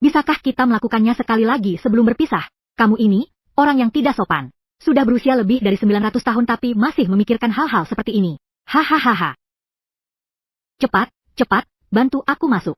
Bisakah kita melakukannya sekali lagi sebelum berpisah? Kamu ini, orang yang tidak sopan. Sudah berusia lebih dari 900 tahun tapi masih memikirkan hal-hal seperti ini. Hahaha. Cepat, cepat, bantu aku masuk.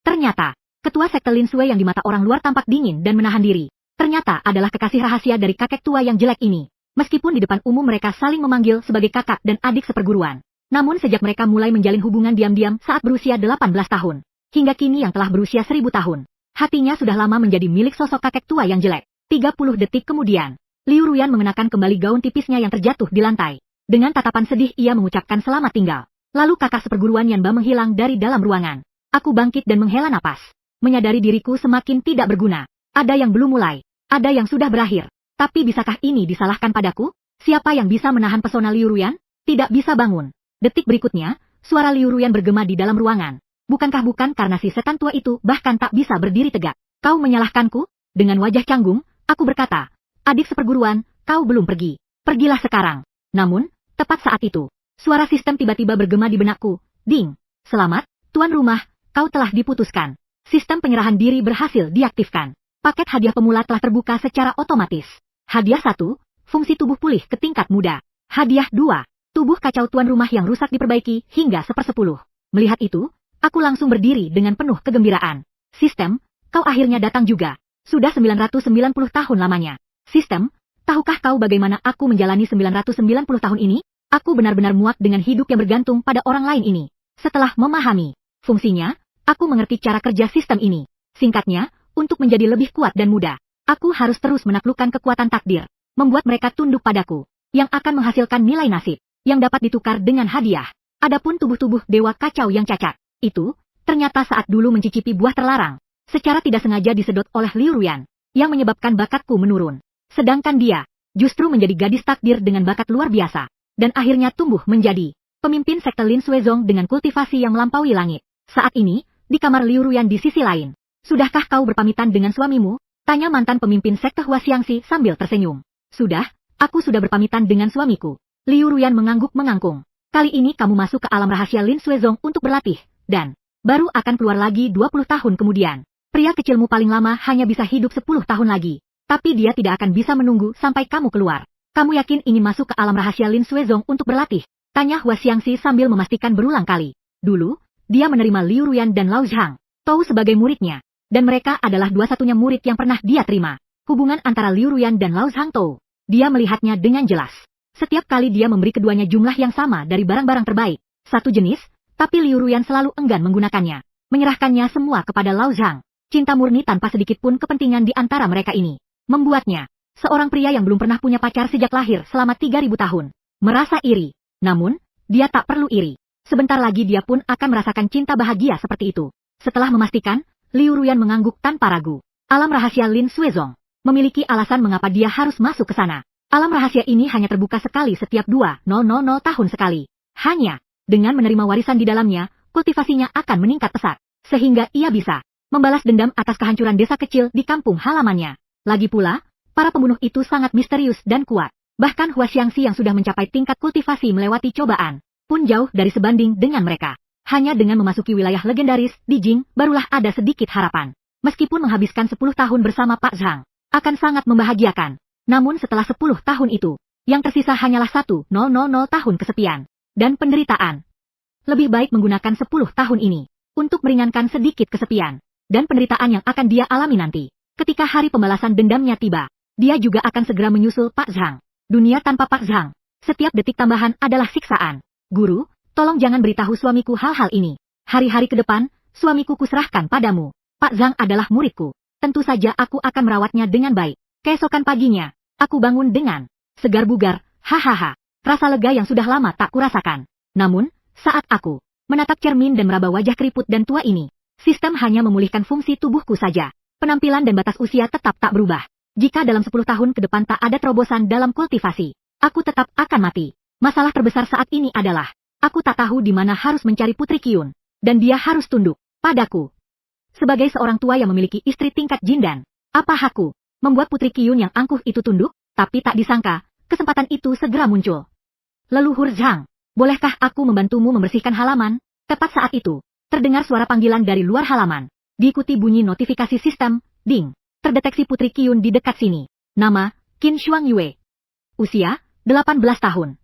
Ternyata, ketua sekte Lin Sui yang di mata orang luar tampak dingin dan menahan diri. Ternyata adalah kekasih rahasia dari kakek tua yang jelek ini. Meskipun di depan umum mereka saling memanggil sebagai kakak dan adik seperguruan. Namun sejak mereka mulai menjalin hubungan diam-diam saat berusia 18 tahun, hingga kini yang telah berusia 1000 tahun, hatinya sudah lama menjadi milik sosok kakek tua yang jelek. 30 detik kemudian, Liu Ruyan mengenakan kembali gaun tipisnya yang terjatuh di lantai. Dengan tatapan sedih ia mengucapkan selamat tinggal. Lalu kakak seperguruan Yanba menghilang dari dalam ruangan. Aku bangkit dan menghela napas. Menyadari diriku semakin tidak berguna. Ada yang belum mulai, ada yang sudah berakhir. Tapi bisakah ini disalahkan padaku? Siapa yang bisa menahan pesona Liu Ruyan? Tidak bisa bangun. Detik berikutnya, suara Liu Ruyan bergema di dalam ruangan. Bukankah bukan karena si setan tua itu bahkan tak bisa berdiri tegak? Kau menyalahkanku? Dengan wajah canggung, aku berkata, adik seperguruan, kau belum pergi. Pergilah sekarang. Namun, tepat saat itu, suara sistem tiba-tiba bergema di benakku. Ding! Selamat, tuan rumah, kau telah diputuskan. Sistem penyerahan diri berhasil diaktifkan. Paket hadiah pemula telah terbuka secara otomatis. Hadiah 1, fungsi tubuh pulih ke tingkat muda. Hadiah 2, tubuh kacau tuan rumah yang rusak diperbaiki hingga 1/10. Melihat itu, aku langsung berdiri dengan penuh kegembiraan. Sistem, kau akhirnya datang juga. Sudah 990 tahun lamanya. Sistem, tahukah kau bagaimana aku menjalani 990 tahun ini? Aku benar-benar muak dengan hidup yang bergantung pada orang lain ini. Setelah memahami fungsinya, aku mengerti cara kerja sistem ini. Singkatnya, untuk menjadi lebih kuat dan muda, aku harus terus menaklukkan kekuatan takdir, membuat mereka tunduk padaku, yang akan menghasilkan nilai nasib yang dapat ditukar dengan hadiah. Adapun tubuh-tubuh dewa kacau yang cacat, itu, ternyata saat dulu mencicipi buah terlarang, secara tidak sengaja disedot oleh Liu Ruyan, yang menyebabkan bakatku menurun. Sedangkan dia, justru menjadi gadis takdir dengan bakat luar biasa, dan akhirnya tumbuh menjadi pemimpin sekte Lin Suezong dengan kultivasi yang melampaui langit. Saat ini, di kamar Liu Ruyan di sisi lain. Sudahkah kau berpamitan dengan suamimu? Tanya mantan pemimpin sekte Hua Xiangxi sambil tersenyum. Sudah, aku sudah berpamitan dengan suamiku. Liu Ruyan mengangguk mengangkung. Kali ini kamu masuk ke alam rahasia Lin Suezong untuk berlatih, dan baru akan keluar lagi 20 tahun kemudian. Pria kecilmu paling lama hanya bisa hidup 10 tahun lagi. Tapi dia tidak akan bisa menunggu sampai kamu keluar. Kamu yakin ingin masuk ke alam rahasia Lin Suezong untuk berlatih? Tanya Hua Xiangxi sambil memastikan berulang kali. Dulu, dia menerima Liu Ruyan dan Lao Zhang Tou sebagai muridnya. Dan mereka adalah dua-satunya murid yang pernah dia terima. Hubungan antara Liu Ruyan dan Lao Zhang Tou, dia melihatnya dengan jelas. Setiap kali dia memberi keduanya jumlah yang sama dari barang-barang terbaik, satu jenis, tapi Liu Ruyan selalu enggan menggunakannya. Menyerahkannya semua kepada Lao Zhang. Cinta murni tanpa sedikit pun kepentingan di antara mereka ini membuatnya, seorang pria yang belum pernah punya pacar sejak lahir selama 3000 tahun, merasa iri. Namun, dia tak perlu iri. Sebentar lagi dia pun akan merasakan cinta bahagia seperti itu. Setelah memastikan, Liu Ruyan mengangguk tanpa ragu. Alam rahasia Lin Suezong memiliki alasan mengapa dia harus masuk ke sana. Alam rahasia ini hanya terbuka sekali setiap 2000 tahun sekali. Hanya dengan menerima warisan di dalamnya, kultivasinya akan meningkat pesat, sehingga ia bisa membalas dendam atas kehancuran desa kecil di kampung halamannya. Lagi pula, para pembunuh itu sangat misterius dan kuat. Bahkan Hua Xiangxi yang sudah mencapai tingkat kultivasi melewati cobaan, pun jauh dari sebanding dengan mereka. Hanya dengan memasuki wilayah legendaris di Jing, barulah ada sedikit harapan. Meskipun menghabiskan 10 tahun bersama Pak Zhang, akan sangat membahagiakan. Namun setelah 10 tahun itu, yang tersisa hanyalah 1000 tahun kesepian dan penderitaan. Lebih baik menggunakan 10 tahun ini untuk meringankan sedikit kesepian dan penderitaan yang akan dia alami nanti. Ketika hari pembalasan dendamnya tiba, dia juga akan segera menyusul Pak Zhang. Dunia tanpa Pak Zhang, setiap detik tambahan adalah siksaan. Guru, tolong jangan beritahu suamiku hal-hal ini. Hari-hari ke depan, suamiku kuserahkan padamu. Pak Zhang adalah muridku. Tentu saja aku akan merawatnya dengan baik. Keesokan paginya, aku bangun dengan segar bugar, hahaha. Rasa lega yang sudah lama tak kurasakan. Namun, saat aku menatap cermin dan meraba wajah keriput dan tua ini, sistem hanya memulihkan fungsi tubuhku saja. Penampilan dan batas usia tetap tak berubah. Jika dalam 10 tahun ke depan tak ada terobosan dalam kultivasi, aku tetap akan mati. Masalah terbesar saat ini adalah, aku tak tahu di mana harus mencari Putri Qiyun, dan dia harus tunduk padaku. Sebagai seorang tua yang memiliki istri tingkat jindan, apa hakku membuat Putri Qiyun yang angkuh itu tunduk? Tapi tak disangka, kesempatan itu segera muncul. Leluhur Zhang, bolehkah aku membantumu membersihkan halaman? Tepat saat itu, Terdengar suara panggilan dari luar halaman. Diikuti bunyi notifikasi sistem, ding. Terdeteksi Putri Qiyun di dekat sini. Nama, Qin Shuangyue. Usia, 18 tahun.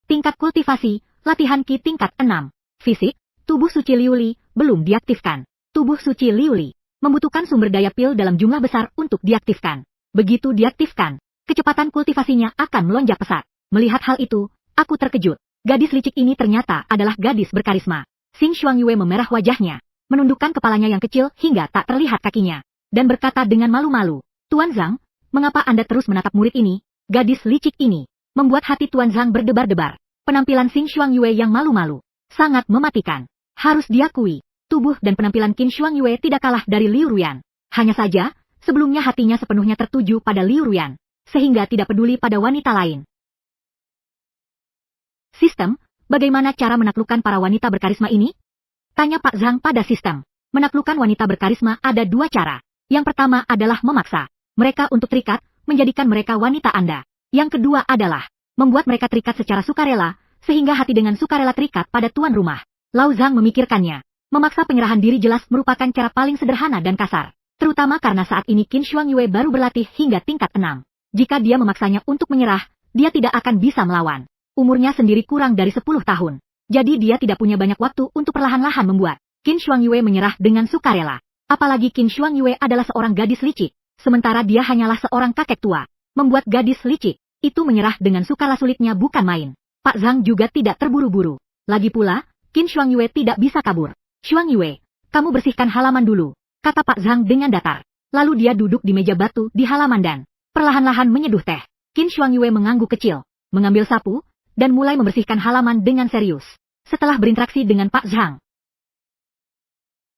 Tingkat kultivasi, latihan Qi tingkat 6. Fisik, tubuh suci Liuli, belum diaktifkan. Tubuh suci Liuli membutuhkan sumber daya pil dalam jumlah besar untuk diaktifkan. Begitu diaktifkan, kecepatan kultivasinya akan melonjak pesat. Melihat hal itu, aku terkejut. Gadis licik ini ternyata adalah gadis berkarisma. Xing Shuangyue memerah wajahnya, menundukkan kepalanya yang kecil hingga tak terlihat kakinya, dan berkata dengan malu-malu, Tuan Zhang, mengapa Anda terus menatap murid ini? Gadis licik ini membuat hati Tuan Zhang berdebar-debar. Penampilan Xing Shuangyue yang malu-malu sangat mematikan. Harus diakui, tubuh dan penampilan Qin Shuangyue tidak kalah dari Liu Ruyan. Hanya saja, sebelumnya hatinya sepenuhnya tertuju pada Liu Ruyan, sehingga tidak peduli pada wanita lain. Sistem, bagaimana cara menaklukkan para wanita berkarisma ini? Tanya Pak Zhang pada sistem. Menaklukkan wanita berkarisma ada dua cara. Yang pertama adalah memaksa mereka untuk terikat, menjadikan mereka wanita Anda. Yang kedua adalah membuat mereka terikat secara sukarela, sehingga hati dengan sukarela terikat pada tuan rumah. Lao Zhang memikirkannya. Memaksa penyerahan diri jelas merupakan cara paling sederhana dan kasar. Terutama karena saat ini Qin Shuangyue baru berlatih hingga tingkat 6. Jika dia memaksanya untuk menyerah, dia tidak akan bisa melawan. Umurnya sendiri kurang dari 10 tahun. Jadi dia tidak punya banyak waktu untuk perlahan-lahan membuat Qin Shuangyue menyerah dengan sukarela. Apalagi Qin Shuangyue adalah seorang gadis licik, sementara dia hanyalah seorang kakek tua. Membuat gadis licik itu menyerah dengan sukala sulitnya bukan main. Pak Zhang juga tidak terburu-buru. Lagi pula, Qin Shuangyue tidak bisa kabur. Shuangyue, kamu bersihkan halaman dulu, kata Pak Zhang dengan datar. Lalu dia duduk di meja batu di halaman dan perlahan-lahan menyeduh teh. Qin Shuangyue mengangguk kecil, mengambil sapu, dan mulai membersihkan halaman dengan serius. Setelah berinteraksi dengan Pak Zhang,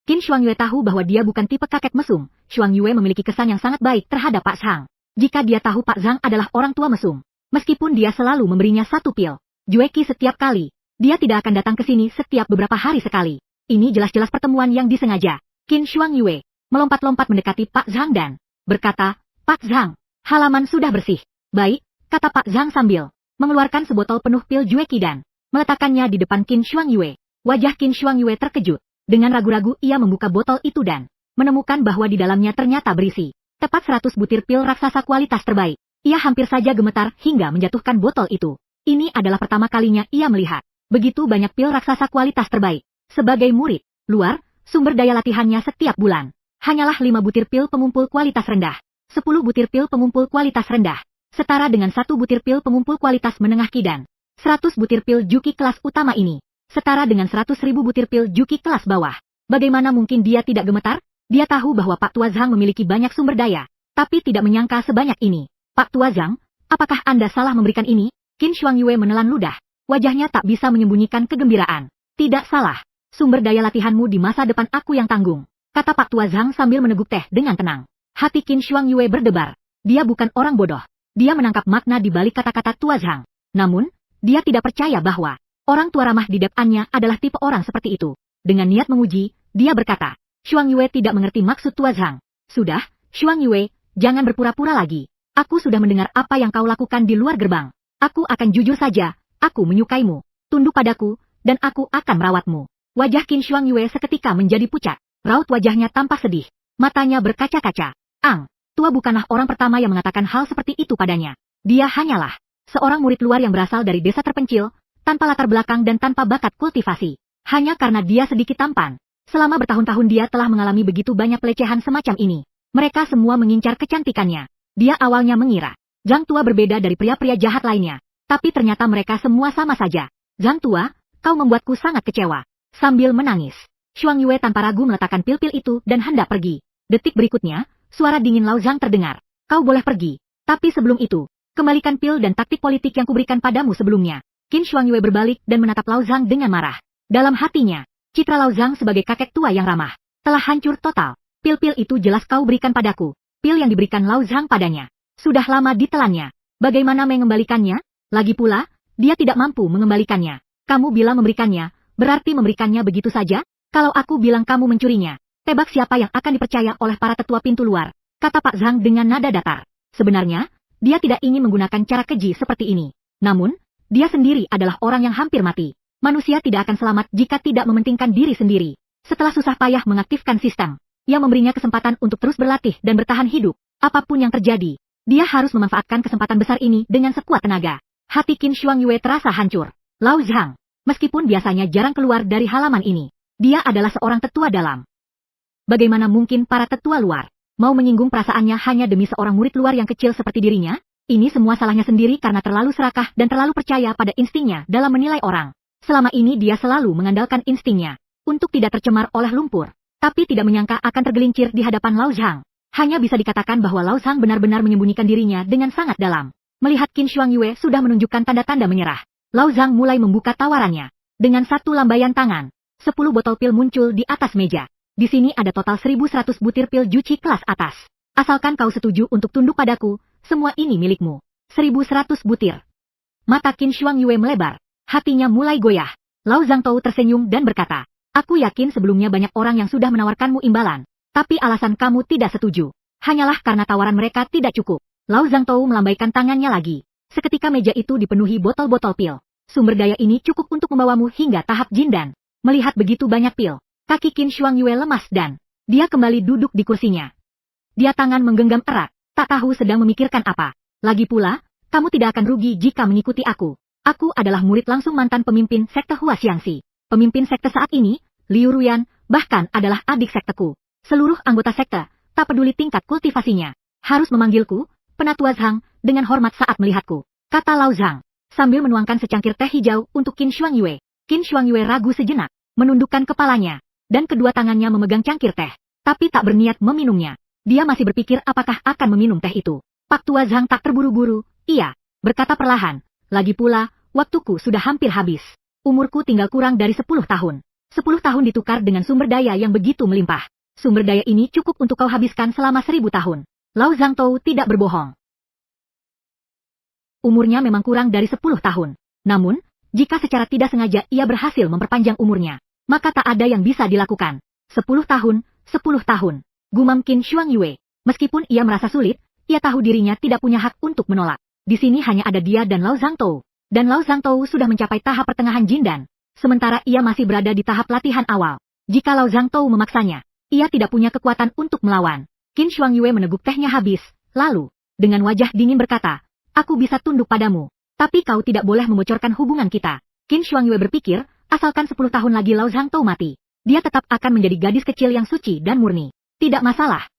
Qin Shuangyue tahu bahwa dia bukan tipe kakek mesum. Shuangyue memiliki kesan yang sangat baik terhadap Pak Zhang. Jika dia tahu Pak Zhang adalah orang tua mesum, meskipun dia selalu memberinya satu pil Jueki setiap kali, dia tidak akan datang ke sini setiap beberapa hari sekali. Ini jelas-jelas pertemuan yang disengaja. Qin Shuangyue melompat-lompat mendekati Pak Zhang dan berkata, Pak Zhang, halaman sudah bersih. Baik, kata Pak Zhang sambil mengeluarkan sebotol penuh pil Jueki dan meletakkannya di depan Qin Shuangyue. Wajah Qin Shuangyue terkejut. Dengan ragu-ragu ia membuka botol itu dan menemukan bahwa di dalamnya ternyata berisi tepat 100 butir pil raksasa kualitas terbaik. Ia hampir saja gemetar hingga menjatuhkan botol itu. Ini adalah pertama kalinya ia melihat begitu banyak pil raksasa kualitas terbaik. Sebagai murid luar, sumber daya latihannya setiap bulan hanyalah 5 butir pil pengumpul kualitas rendah, 10 butir pil pengumpul kualitas rendah, setara dengan 1 butir pil pengumpul kualitas menengah Qi dan 100 butir pil Juki kelas utama ini, setara dengan 100.000 butir pil Juki kelas bawah. Bagaimana mungkin dia tidak gemetar? Dia tahu bahwa Pak Tua Zhang memiliki banyak sumber daya, tapi tidak menyangka sebanyak ini. Pak Tua Zhang, apakah Anda salah memberikan ini? Qin Shuangyue menelan ludah. Wajahnya tak bisa menyembunyikan kegembiraan. Tidak salah. Sumber daya latihanmu di masa depan aku yang tanggung, kata Pak Tua Zhang sambil meneguk teh dengan tenang. Hati Qin Shuangyue berdebar. Dia bukan orang bodoh. Dia menangkap makna di balik kata-kata Tua Zhang. Namun, dia tidak percaya bahwa orang tua ramah di depannya adalah tipe orang seperti itu. Dengan niat menguji, dia berkata, Shuangyue tidak mengerti maksud Tua Zhang. Sudah, Shuangyue, jangan berpura-pura lagi. Aku sudah mendengar apa yang kau lakukan di luar gerbang. Aku akan jujur saja, aku menyukaimu. Tunduk padaku, dan aku akan merawatmu. Wajah Qin Shuangyue seketika menjadi pucat. Raut wajahnya tampak sedih. Matanya berkaca-kaca. Tua bukanlah orang pertama yang mengatakan hal seperti itu padanya. Dia hanyalah seorang murid luar yang berasal dari desa terpencil, tanpa latar belakang dan tanpa bakat kultivasi. Hanya karena dia sedikit tampan. Selama bertahun-tahun dia telah mengalami begitu banyak pelecehan semacam ini. Mereka semua mengincar kecantikannya. Dia awalnya mengira Zhang Tua berbeda dari pria-pria jahat lainnya. Tapi ternyata mereka semua sama saja. Zhang Tua, kau membuatku sangat kecewa. Sambil menangis, Shuangyue tanpa ragu meletakkan pil-pil itu dan hendak pergi. Detik berikutnya, suara dingin Lao Zhang terdengar. Kau boleh pergi. Tapi sebelum itu, kembalikan pil dan taktik politik yang kuberikan padamu sebelumnya. Qin Shuangyue berbalik dan menatap Lao Zhang dengan marah. Dalam hatinya, citra Lao Zhang sebagai kakek tua yang ramah telah hancur total. Pil-pil itu jelas kau berikan padaku. Pil yang diberikan Lao Zhang padanya sudah lama ditelannya. Bagaimana mengembalikannya? Lagi pula, dia tidak mampu mengembalikannya. Kamu bilang memberikannya, berarti memberikannya begitu saja? Kalau aku bilang kamu mencurinya, tebak siapa yang akan dipercaya oleh para tetua pintu luar, kata Pak Zhang dengan nada datar. Sebenarnya, dia tidak ingin menggunakan cara keji seperti ini. Namun, dia sendiri adalah orang yang hampir mati. Manusia tidak akan selamat jika tidak mementingkan diri sendiri. Setelah susah payah mengaktifkan sistem, ia memberinya kesempatan untuk terus berlatih dan bertahan hidup. Apapun yang terjadi, dia harus memanfaatkan kesempatan besar ini dengan sekuat tenaga. Hati Qin Shuangyue terasa hancur. Lao Zhang, meskipun biasanya jarang keluar dari halaman ini, dia adalah seorang tetua dalam. Bagaimana mungkin para tetua luar mau menyinggung perasaannya hanya demi seorang murid luar yang kecil seperti dirinya? Ini semua salahnya sendiri karena terlalu serakah dan terlalu percaya pada instingnya dalam menilai orang. Selama ini dia selalu mengandalkan instingnya untuk tidak tercemar oleh lumpur, tapi tidak menyangka akan tergelincir di hadapan Lao Zhang. Hanya bisa dikatakan bahwa Lao Zhang benar-benar menyembunyikan dirinya dengan sangat dalam. Melihat Qin Shuangyue sudah menunjukkan tanda-tanda menyerah, Lao Zhang mulai membuka tawarannya. Dengan satu lambaian tangan, 10 botol pil muncul di atas meja. Di sini ada total 1.100 butir pil Juqi kelas atas. Asalkan kau setuju untuk tunduk padaku, semua ini milikmu. 1.100 butir. Mata Qin Shuangyue melebar. Hatinya mulai goyah. Lao Zhangtou tersenyum dan berkata, aku yakin sebelumnya banyak orang yang sudah menawarkanmu imbalan. Tapi alasan kamu tidak setuju hanyalah karena tawaran mereka tidak cukup. Lao Zhangtou melambaikan tangannya lagi. Seketika meja itu dipenuhi botol-botol pil. Sumber daya ini cukup untuk membawamu hingga tahap Jindan. Melihat begitu banyak pil, kaki Qin Shuangyue lemas dan dia kembali duduk di kursinya. Dia tangan menggenggam erat, tak tahu sedang memikirkan apa. Lagi pula, kamu tidak akan rugi jika mengikuti aku. Aku adalah murid langsung mantan pemimpin sekte Hua Xiangxi. Pemimpin sekte saat ini, Liu Ruyan, bahkan adalah adik sekteku. Seluruh anggota sekte, tak peduli tingkat kultivasinya, harus memanggilku, Penatua Zhang, dengan hormat saat melihatku, kata Lao Zhang, sambil menuangkan secangkir teh hijau untuk Qin Shuangyue. Qin Shuangyue ragu sejenak, menundukkan kepalanya, dan kedua tangannya memegang cangkir teh, tapi tak berniat meminumnya. Dia masih berpikir apakah akan meminum teh itu. Pak Tua Zhang tak terburu-buru, ia berkata perlahan, lagi pula, waktuku sudah hampir habis. Umurku tinggal kurang dari 10 tahun. 10 tahun ditukar dengan sumber daya yang begitu melimpah. Sumber daya ini cukup untuk kau habiskan selama 1000 tahun. Lao Zhangtou tidak berbohong. Umurnya memang kurang dari 10 tahun. Namun, jika secara tidak sengaja ia berhasil memperpanjang umurnya, maka tak ada yang bisa dilakukan. 10 tahun, 10 tahun. Gumam Qin Shuangyue. Meskipun ia merasa sulit, ia tahu dirinya tidak punya hak untuk menolak. Di sini hanya ada dia dan Lao Zhangtou. Dan Lao Zhangtou sudah mencapai tahap pertengahan Jindan. Sementara ia masih berada di tahap latihan awal. Jika Lao Zhangtou memaksanya, ia tidak punya kekuatan untuk melawan. Qin Shuangyue meneguk tehnya habis, lalu, dengan wajah dingin berkata, aku bisa tunduk padamu, tapi kau tidak boleh membocorkan hubungan kita. Qin Shuangyue berpikir, asalkan 10 tahun lagi Lao Zhangtou mati, dia tetap akan menjadi gadis kecil yang suci dan murni. Tidak masalah.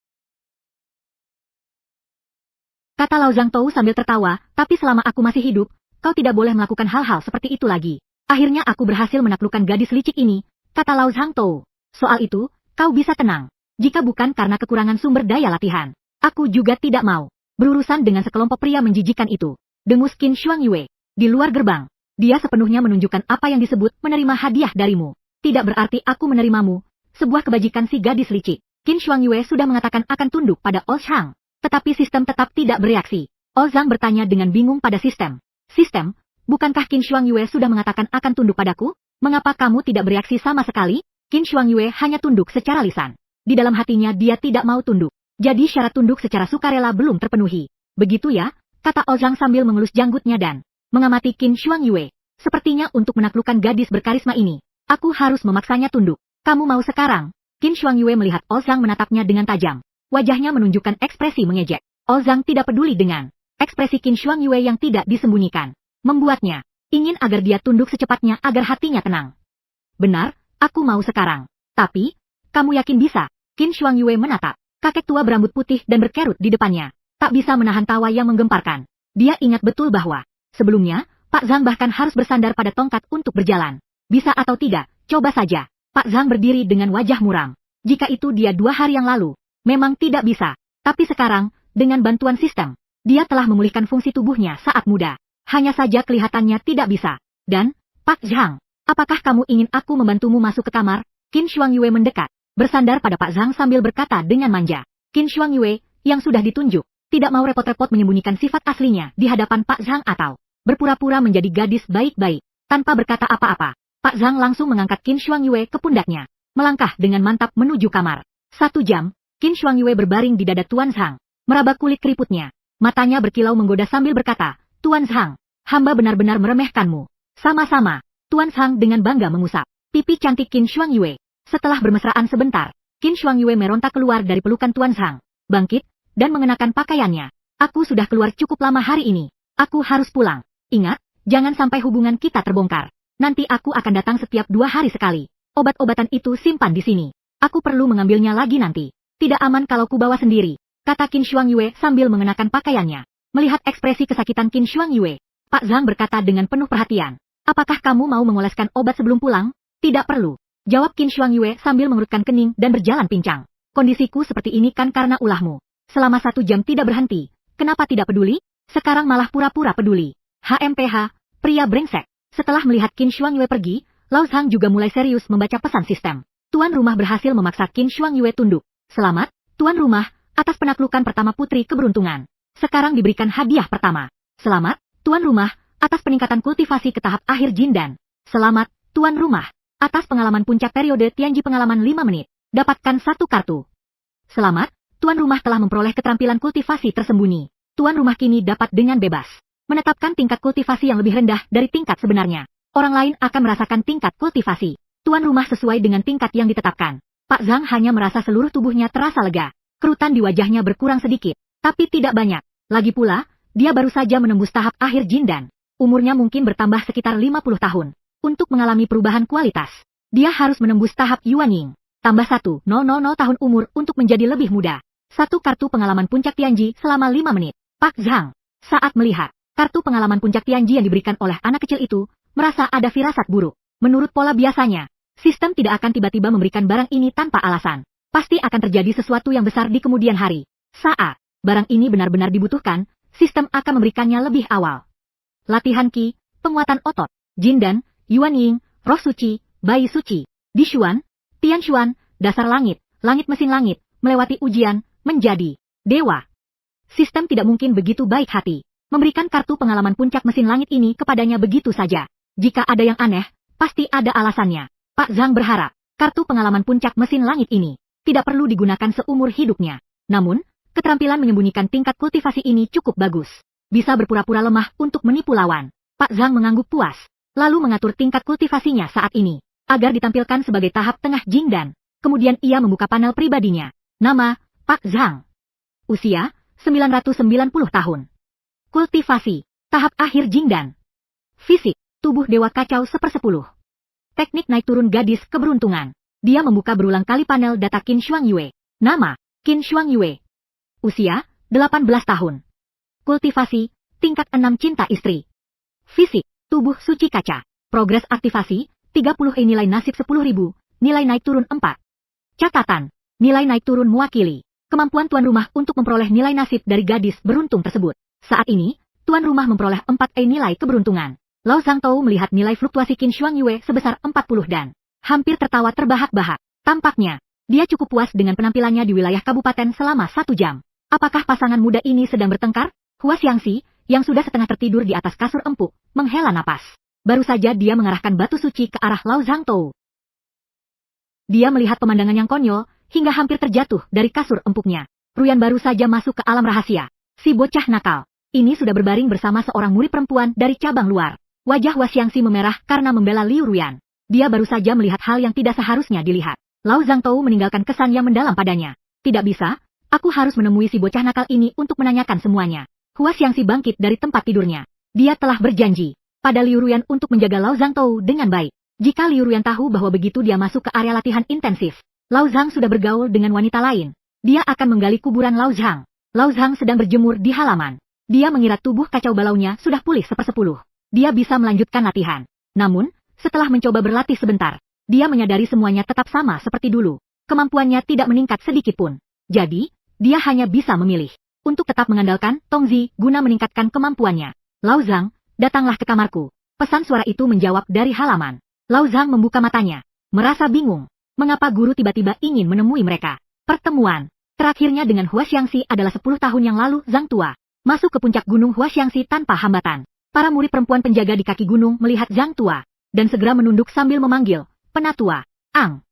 Kata Lao Zhangtou sambil tertawa, tapi selama aku masih hidup, kau tidak boleh melakukan hal-hal seperti itu lagi. Akhirnya aku berhasil menaklukkan gadis licik ini, kata Lao Zhangtou. Soal itu, kau bisa tenang. Jika bukan karena kekurangan sumber daya latihan, aku juga tidak mau berurusan dengan sekelompok pria menjijikan itu. Dengus Qin Shuangyue. Di luar gerbang, dia sepenuhnya menunjukkan apa yang disebut menerima hadiah darimu. Tidak berarti aku menerimamu. Sebuah kebajikan si gadis licik. Qin Shuangyue sudah mengatakan akan tunduk pada Ol Zhang, tetapi sistem tetap tidak bereaksi. Ol Zhang bertanya dengan bingung pada sistem. Sistem, bukankah Qin Shuangyue sudah mengatakan akan tunduk padaku? Mengapa kamu tidak bereaksi sama sekali? Qin Shuangyue hanya tunduk secara lisan. Di dalam hatinya dia tidak mau tunduk. Jadi syarat tunduk secara sukarela belum terpenuhi. Begitu ya, kata Ol Zhang sambil mengelus janggutnya dan mengamati Qin Shuangyue. Sepertinya untuk menaklukkan gadis berkarisma ini, aku harus memaksanya tunduk. Kamu mau sekarang? Qin Shuangyue melihat Ol Zhang menatapnya dengan tajam. Wajahnya menunjukkan ekspresi mengejek. Ol Zhang tidak peduli dengan ekspresi Qin Shuangyue yang tidak disembunyikan. Membuatnya ingin agar dia tunduk secepatnya agar hatinya tenang. Benar, aku mau sekarang. Tapi, kamu yakin bisa? Qin Shuangyue menatap kakek tua berambut putih dan berkerut di depannya. Tak bisa menahan tawa yang menggemparkan. Dia ingat betul bahwa, sebelumnya, Pak Zhang bahkan harus bersandar pada tongkat untuk berjalan. Bisa atau tidak, coba saja. Pak Zhang berdiri dengan wajah muram. Jika itu dia 2 hari yang lalu, memang tidak bisa. Tapi sekarang, dengan bantuan sistem, dia telah memulihkan fungsi tubuhnya saat muda. Hanya saja kelihatannya tidak bisa. Dan, Pak Zhang, apakah kamu ingin aku membantumu masuk ke kamar? Qin Shuangyue mendekat, bersandar pada Pak Zhang sambil berkata dengan manja. Qin Shuangyue, yang sudah ditunjuk, tidak mau repot-repot menyembunyikan sifat aslinya di hadapan Pak Zhang atau berpura-pura menjadi gadis baik-baik. Tanpa berkata apa-apa, Pak Zhang langsung mengangkat Qin Shuangyue ke pundaknya, melangkah dengan mantap menuju kamar. 1 jam, Qin Shuangyue berbaring di dada Tuan Zhang, meraba kulit keriputnya. Matanya berkilau menggoda sambil berkata, Tuan Zhang, hamba benar-benar meremehkanmu. Sama-sama, Tuan Zhang dengan bangga mengusap pipi cantik Qin Shuangyue. Setelah bermesraan sebentar, Qin Shuangyue meronta keluar dari pelukan Tuan Zhang, bangkit, dan mengenakan pakaiannya. Aku sudah keluar cukup lama hari ini. Aku harus pulang. Ingat, jangan sampai hubungan kita terbongkar. Nanti aku akan datang setiap 2 hari sekali. Obat-obatan itu simpan di sini. Aku perlu mengambilnya lagi nanti. Tidak aman kalau kubawa sendiri, kata Qin Shuangyue sambil mengenakan pakaiannya. Melihat ekspresi kesakitan Qin Shuangyue, Pak Zhang berkata dengan penuh perhatian. Apakah kamu mau mengoleskan obat sebelum pulang? Tidak perlu, jawab Qin Shuangyue sambil mengerutkan kening dan berjalan pincang. Kondisiku seperti ini kan karena ulahmu. Selama 1 jam tidak berhenti, kenapa tidak peduli? Sekarang malah pura-pura peduli. HMPH, pria brengsek. Setelah melihat Qin Shuangyue pergi, Lao Zhang juga mulai serius membaca pesan sistem. Tuan rumah berhasil memaksa Qin Shuangyue tunduk. Selamat, tuan rumah, atas penaklukan pertama putri keberuntungan. Sekarang diberikan hadiah pertama. Selamat, tuan rumah, atas peningkatan kultivasi ke tahap akhir Jindan. Selamat, tuan rumah, atas pengalaman puncak periode Tianji pengalaman 5 menit. Dapatkan 1 kartu. Selamat, tuan rumah telah memperoleh keterampilan kultivasi tersembunyi. Tuan rumah kini dapat dengan bebas menetapkan tingkat kultivasi yang lebih rendah dari tingkat sebenarnya. Orang lain akan merasakan tingkat kultivasi tuan rumah sesuai dengan tingkat yang ditetapkan. Pak Zhang hanya merasa seluruh tubuhnya terasa lega. Kerutan di wajahnya berkurang sedikit, tapi tidak banyak. Lagi pula, dia baru saja menembus tahap akhir Jindan. Umurnya mungkin bertambah sekitar 50 tahun. Untuk mengalami perubahan kualitas, dia harus menembus tahap Yuanying. Tambah 1,000 tahun umur untuk menjadi lebih muda. 1 kartu pengalaman puncak Tianji selama 5 menit. Pak Zhang, saat melihat kartu pengalaman puncak Tianji yang diberikan oleh anak kecil itu, merasa ada firasat buruk. Menurut pola biasanya, sistem tidak akan tiba-tiba memberikan barang ini tanpa alasan. Pasti akan terjadi sesuatu yang besar di kemudian hari. Saat barang ini benar-benar dibutuhkan, sistem akan memberikannya lebih awal. Latihan Qi, penguatan otot, Jindan, Yuanying, Roh Suci, Bayi Suci, Dishuan, Tianshuan, dasar langit mesin langit, melewati ujian, menjadi dewa. Sistem tidak mungkin begitu baik hati, memberikan kartu pengalaman puncak mesin langit ini kepadanya begitu saja. Jika ada yang aneh, pasti ada alasannya. Pak Zhang berharap, kartu pengalaman puncak mesin langit ini tidak perlu digunakan seumur hidupnya. Namun, keterampilan menyembunyikan tingkat kultivasi ini cukup bagus. Bisa berpura-pura lemah untuk menipu lawan. Pak Zhang mengangguk puas, lalu mengatur tingkat kultivasinya saat ini, agar ditampilkan sebagai tahap tengah Jindan. Kemudian ia membuka panel pribadinya. Nama, Pak Zhang. Usia, 990 tahun. Kultivasi, tahap akhir Jindan. Fisik, tubuh dewa kacau 1/10. Teknik naik turun gadis keberuntungan. Dia membuka berulang kali panel data Qin Shuangyue. Nama, Qin Shuangyue. Usia, 18 tahun. Kultivasi, tingkat 6 cinta istri. Fisik, tubuh suci kaca. Progres aktivasi, 30 nilai nasib 10.000, nilai naik turun 4. Catatan, nilai naik turun mewakili kemampuan tuan rumah untuk memperoleh nilai nasib dari gadis beruntung tersebut. Saat ini, tuan rumah memperoleh 4 nilai keberuntungan. Lao Zhangtou melihat nilai fluktuasi Qin Shuangyue sebesar 40 dan hampir tertawa terbahak-bahak. Tampaknya, dia cukup puas dengan penampilannya di wilayah kabupaten selama 1 jam. Apakah pasangan muda ini sedang bertengkar? Hua Xiangxi, yang sudah setengah tertidur di atas kasur empuk, menghela napas. Baru saja dia mengarahkan batu suci ke arah Lao Zhangtou. Dia melihat pemandangan yang konyol, hingga hampir terjatuh dari kasur empuknya. Ruyan baru saja masuk ke alam rahasia. Si bocah nakal ini sudah berbaring bersama seorang murid perempuan dari cabang luar. Wajah Hua Xiangxi memerah karena membela Liu Ruyan. Dia baru saja melihat hal yang tidak seharusnya dilihat. Lao Zhangtou meninggalkan kesan yang mendalam padanya. Tidak bisa, aku harus menemui si bocah nakal ini untuk menanyakan semuanya. Hua Xiangxi bangkit dari tempat tidurnya. Dia telah berjanji pada Liu Ruyan untuk menjaga Lao Zhangtou dengan baik. Jika Liu Ruyan tahu bahwa begitu dia masuk ke area latihan intensif, Lao Zhang sudah bergaul dengan wanita lain, dia akan menggali kuburan Lao Zhang. Lao Zhang sedang berjemur di halaman. Dia mengira tubuh kacau balaunya sudah pulih 1/10. Dia bisa melanjutkan latihan. Namun, setelah mencoba berlatih sebentar, dia menyadari semuanya tetap sama seperti dulu. Kemampuannya tidak meningkat sedikit pun. Jadi, dia hanya bisa memilih untuk tetap mengandalkan Tongzi guna meningkatkan kemampuannya. Lao Zhang, datanglah ke kamarku. Pesan suara itu menjawab dari halaman. Lao Zhang membuka matanya, merasa bingung. Mengapa guru tiba-tiba ingin menemui mereka? Pertemuan terakhirnya dengan Hua Xiangxi adalah 10 tahun yang lalu. Zhang Tua masuk ke puncak gunung Hua Xiangxi tanpa hambatan. Para murid perempuan penjaga di kaki gunung melihat Zhang Tua dan segera menunduk sambil memanggil, "Penatua, Ang."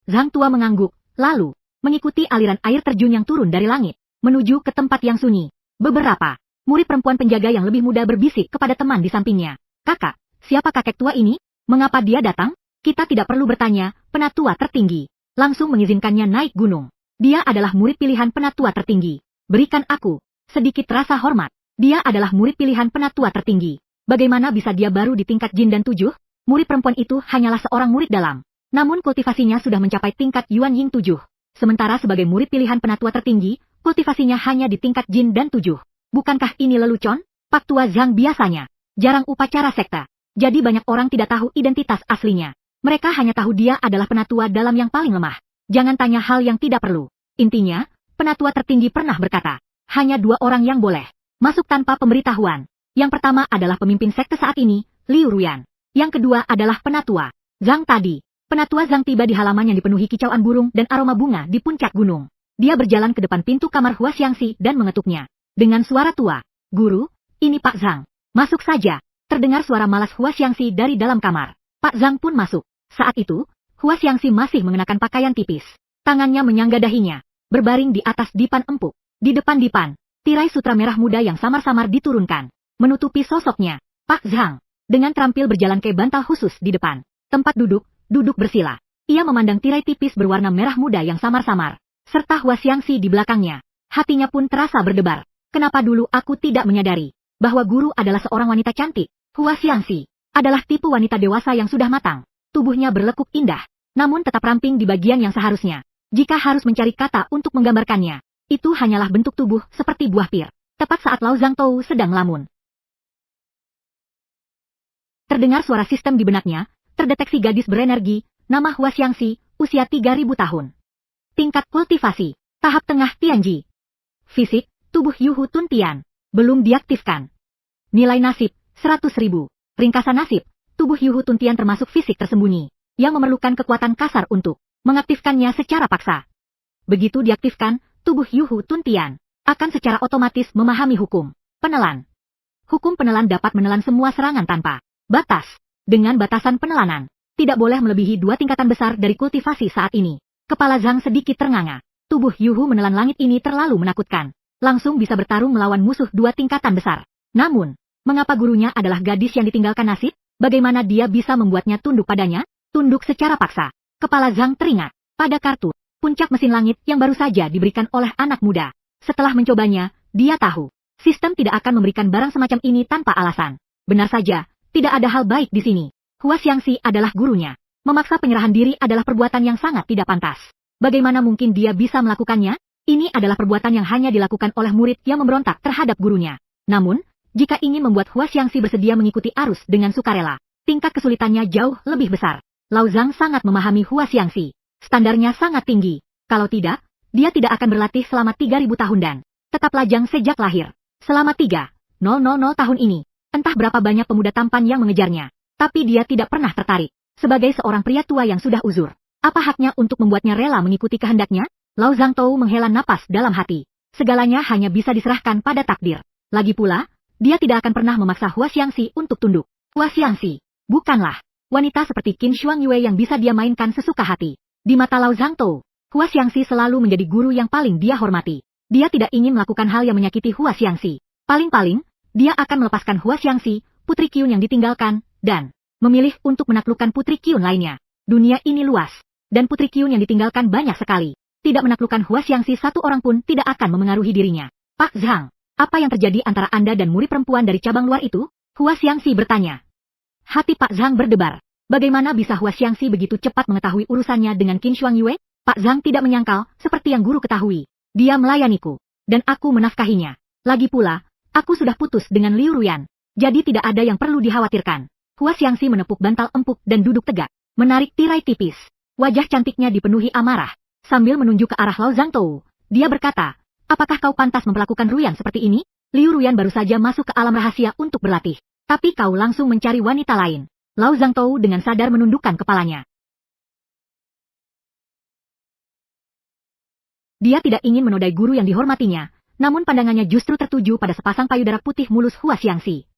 Zhang Tua mengangguk, lalu mengikuti aliran air terjun yang turun dari langit, menuju ke tempat yang sunyi. Beberapa murid perempuan penjaga yang lebih muda berbisik kepada teman di sampingnya, "Kakak, siapa kakek tua ini? Mengapa dia datang?" Kita tidak perlu bertanya, penatua tertinggi. Langsung mengizinkannya naik gunung. Dia adalah murid pilihan penatua tertinggi. Berikan aku sedikit rasa hormat. Dia adalah murid pilihan penatua tertinggi. Bagaimana bisa dia baru di tingkat Jin dan 7? Murid perempuan itu hanyalah seorang murid dalam. Namun kultivasinya sudah mencapai tingkat Yuan Ying 7. Sementara sebagai murid pilihan penatua tertinggi, kultivasinya hanya di tingkat Jin dan 7. Bukankah ini lelucon? Pak Tua Zhang biasanya jarang upacara sekte. Jadi banyak orang tidak tahu identitas aslinya. Mereka hanya tahu dia adalah penatua dalam yang paling lemah. Jangan tanya hal yang tidak perlu. Intinya, penatua tertinggi pernah berkata, hanya 2 orang yang boleh masuk tanpa pemberitahuan. Yang pertama adalah pemimpin sekte saat ini, Liu Ruyan. Yang kedua adalah penatua Zhang tadi. Penatua Zhang tiba di halaman yang dipenuhi kicauan burung dan aroma bunga di puncak gunung. Dia berjalan ke depan pintu kamar Hua Xiangxi dan mengetuknya. Dengan suara tua, "Guru, ini Pak Zhang. Masuk saja." Terdengar suara malas Hua Xiangxi dari dalam kamar. Pak Zhang pun masuk. Saat itu, Hua Xiangxi masih mengenakan pakaian tipis. Tangannya menyangga dahinya, berbaring di atas dipan empuk. Di depan dipan, tirai sutra merah muda yang samar-samar diturunkan, menutupi sosoknya. Pak Zhang, dengan terampil berjalan ke bantal khusus di depan. Tempat duduk bersila. Ia memandang tirai tipis berwarna merah muda yang samar-samar, serta Hua Xiangxi di belakangnya. Hatinya pun terasa berdebar. Kenapa dulu aku tidak menyadari bahwa guru adalah seorang wanita cantik? Hua Xiangxi adalah tipe wanita dewasa yang sudah matang. Tubuhnya berlekuk indah, namun tetap ramping di bagian yang seharusnya. Jika harus mencari kata untuk menggambarkannya, itu hanyalah bentuk tubuh seperti buah pir. Tepat saat Lao Zhangtou sedang melamun, terdengar suara sistem di benaknya, terdeteksi gadis berenergi, nama Hua Xiangxi, usia 3000 tahun. Tingkat kultivasi, tahap tengah Tianji. Fisik, tubuh Yuhu Tuntian, belum diaktifkan. Nilai nasib, 100.000. Ringkasan nasib, tubuh Yuhu Tuntian termasuk fisik tersembunyi, yang memerlukan kekuatan kasar untuk mengaktifkannya secara paksa. Begitu diaktifkan, tubuh Yuhu Tuntian akan secara otomatis memahami hukum penelan. Hukum penelan dapat menelan semua serangan tanpa batas. Dengan batasan penelanan, tidak boleh melebihi 2 tingkatan besar dari kultivasi saat ini. Kepala Zhang sedikit ternganga. Tubuh Yuhu menelan langit ini terlalu menakutkan. Langsung bisa bertarung melawan musuh 2 tingkatan besar. Namun, mengapa gurunya adalah gadis yang ditinggalkan nasib? Bagaimana dia bisa membuatnya tunduk padanya? Tunduk secara paksa. Kepala Zhang teringat pada kartu puncak mesin langit yang baru saja diberikan oleh anak muda. Setelah mencobanya, dia tahu sistem tidak akan memberikan barang semacam ini tanpa alasan. Benar saja, tidak ada hal baik di sini. Hua Xiangxi adalah gurunya. Memaksa penyerahan diri adalah perbuatan yang sangat tidak pantas. Bagaimana mungkin dia bisa melakukannya? Ini adalah perbuatan yang hanya dilakukan oleh murid yang memberontak terhadap gurunya. Namun, jika ingin membuat Hua Xiangxi bersedia mengikuti arus dengan sukarela, tingkat kesulitannya jauh lebih besar. Lao Zhang sangat memahami Hua Xiangxi. Standarnya sangat tinggi. Kalau tidak, dia tidak akan berlatih selama 3000 tahun dan tetap lajang sejak lahir. Selama 3.000 tahun ini, entah berapa banyak pemuda tampan yang mengejarnya. Tapi dia tidak pernah tertarik. Sebagai seorang pria tua yang sudah uzur, apa haknya untuk membuatnya rela mengikuti kehendaknya? Lao Zhangtou menghela napas dalam hati. Segalanya hanya bisa diserahkan pada takdir. Lagi pula, dia tidak akan pernah memaksa Hua Xiangxi untuk tunduk. Hua Xiangxi bukanlah wanita seperti Qin Shuangyue yang bisa dia mainkan sesuka hati. Di mata Lao Zhangtou, Hua Xiangxi selalu menjadi guru yang paling dia hormati. Dia tidak ingin melakukan hal yang menyakiti Hua Xiangxi. Paling-paling, dia akan melepaskan Hua Xiangxi, putri Qin yang ditinggalkan, dan memilih untuk menaklukkan putri Qin lainnya. Dunia ini luas, dan putri Qin yang ditinggalkan banyak sekali. Tidak menaklukkan Hua Xiangxi satu orang pun tidak akan memengaruhi dirinya. Pak Zhang, apa yang terjadi antara Anda dan murid perempuan dari cabang luar itu? Hua Xiangxi bertanya. Hati Pak Zhang berdebar. Bagaimana bisa Hua Xiangxi begitu cepat mengetahui urusannya dengan Qin Shuangyue? Pak Zhang tidak menyangkal, seperti yang guru ketahui. Dia melayaniku, dan aku menafkahinya. Lagi pula, aku sudah putus dengan Liu Ruyan. Jadi tidak ada yang perlu dikhawatirkan. Hua Xiangxi menepuk bantal empuk dan duduk tegak, menarik tirai tipis. Wajah cantiknya dipenuhi amarah. Sambil menunjuk ke arah Lao Zhangtou, dia berkata, apakah kau pantas memperlakukan Ruyan seperti ini? Liu Ruyan baru saja masuk ke alam rahasia untuk berlatih. Tapi kau langsung mencari wanita lain. Lao Zhangtou dengan sadar menundukkan kepalanya. Dia tidak ingin menodai guru yang dihormatinya, namun pandangannya justru tertuju pada sepasang payudara putih mulus Hua Xiangxi.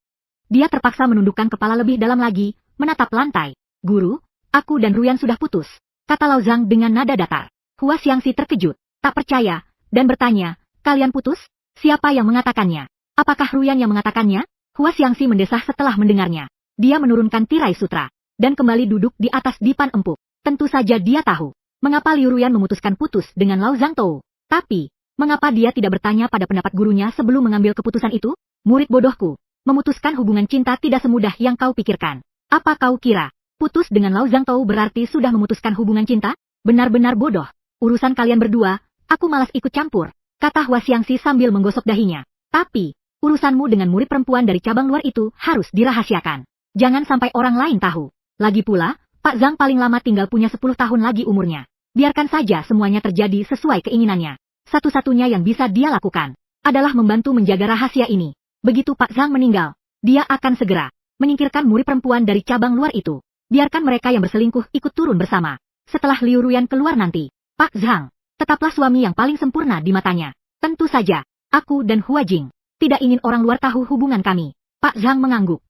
Dia terpaksa menundukkan kepala lebih dalam lagi, menatap lantai. Guru, aku dan Ruyan sudah putus, kata Lao Zhang dengan nada datar. Hua Xiangxi terkejut, tak percaya, dan bertanya, kalian putus? Siapa yang mengatakannya? Apakah Ruyan yang mengatakannya? Hua Xiangxi mendesah setelah mendengarnya. Dia menurunkan tirai sutra. dan kembali duduk di atas dipan empuk. Tentu saja dia tahu mengapa Liu Ruyan memutuskan putus dengan Lao Zhangtou. Tapi, mengapa dia tidak bertanya pada pendapat gurunya sebelum mengambil keputusan itu? Murid bodohku, memutuskan hubungan cinta tidak semudah yang kau pikirkan. Apa kau kira, putus dengan Lao Zhangtou berarti sudah memutuskan hubungan cinta? Benar-benar bodoh. Urusan kalian berdua, aku malas ikut campur, kata Hua Xiangxi sambil menggosok dahinya. Tapi, urusanmu dengan murid perempuan dari cabang luar itu harus dirahasiakan. Jangan sampai orang lain tahu. Lagi pula, Pak Zhang paling lama tinggal punya 10 tahun lagi umurnya. Biarkan saja semuanya terjadi sesuai keinginannya. Satu-satunya yang bisa dia lakukan adalah membantu menjaga rahasia ini. Begitu Pak Zhang meninggal, dia akan segera menyingkirkan murid perempuan dari cabang luar itu. Biarkan mereka yang berselingkuh ikut turun bersama. Setelah Liu Ruyan keluar nanti, Pak Zhang tetaplah suami yang paling sempurna di matanya. Tentu saja, aku dan Hua Jing tidak ingin orang luar tahu hubungan kami. Pak Zhang mengangguk.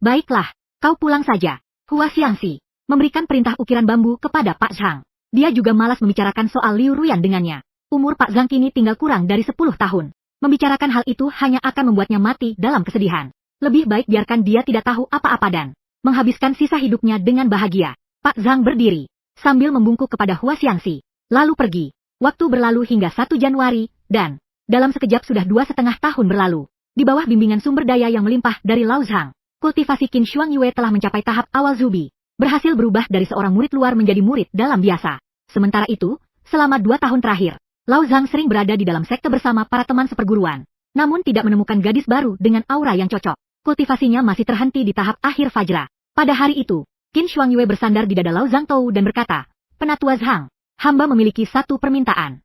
Baiklah, kau pulang saja. Hua Xiangxi memberikan perintah ukiran bambu kepada Pak Zhang. Dia juga malas membicarakan soal Liu Ruyan dengannya. Umur Pak Zhang kini tinggal kurang dari 10 tahun. Membicarakan hal itu hanya akan membuatnya mati dalam kesedihan. Lebih baik biarkan dia tidak tahu apa-apa dan menghabiskan sisa hidupnya dengan bahagia. Pak Zhang berdiri, sambil membungkuk kepada Hua Xiangxi, lalu pergi. Waktu berlalu hingga 1 Januari, dan dalam sekejap sudah 2,5 tahun berlalu. Di bawah bimbingan sumber daya yang melimpah dari Lao Zhang, kultivasi Qin Shuangyue telah mencapai tahap awal Zubi. Berhasil berubah dari seorang murid luar menjadi murid dalam biasa. Sementara itu, selama 2 tahun terakhir, Lao Zhang sering berada di dalam sekte bersama para teman seperguruan. Namun tidak menemukan gadis baru dengan aura yang cocok. Kultivasinya masih terhenti di tahap akhir Fajra. Pada hari itu, Qin Shuangyue bersandar di dada Lao Zhangtou dan berkata, Penatua Zhang, hamba memiliki satu permintaan.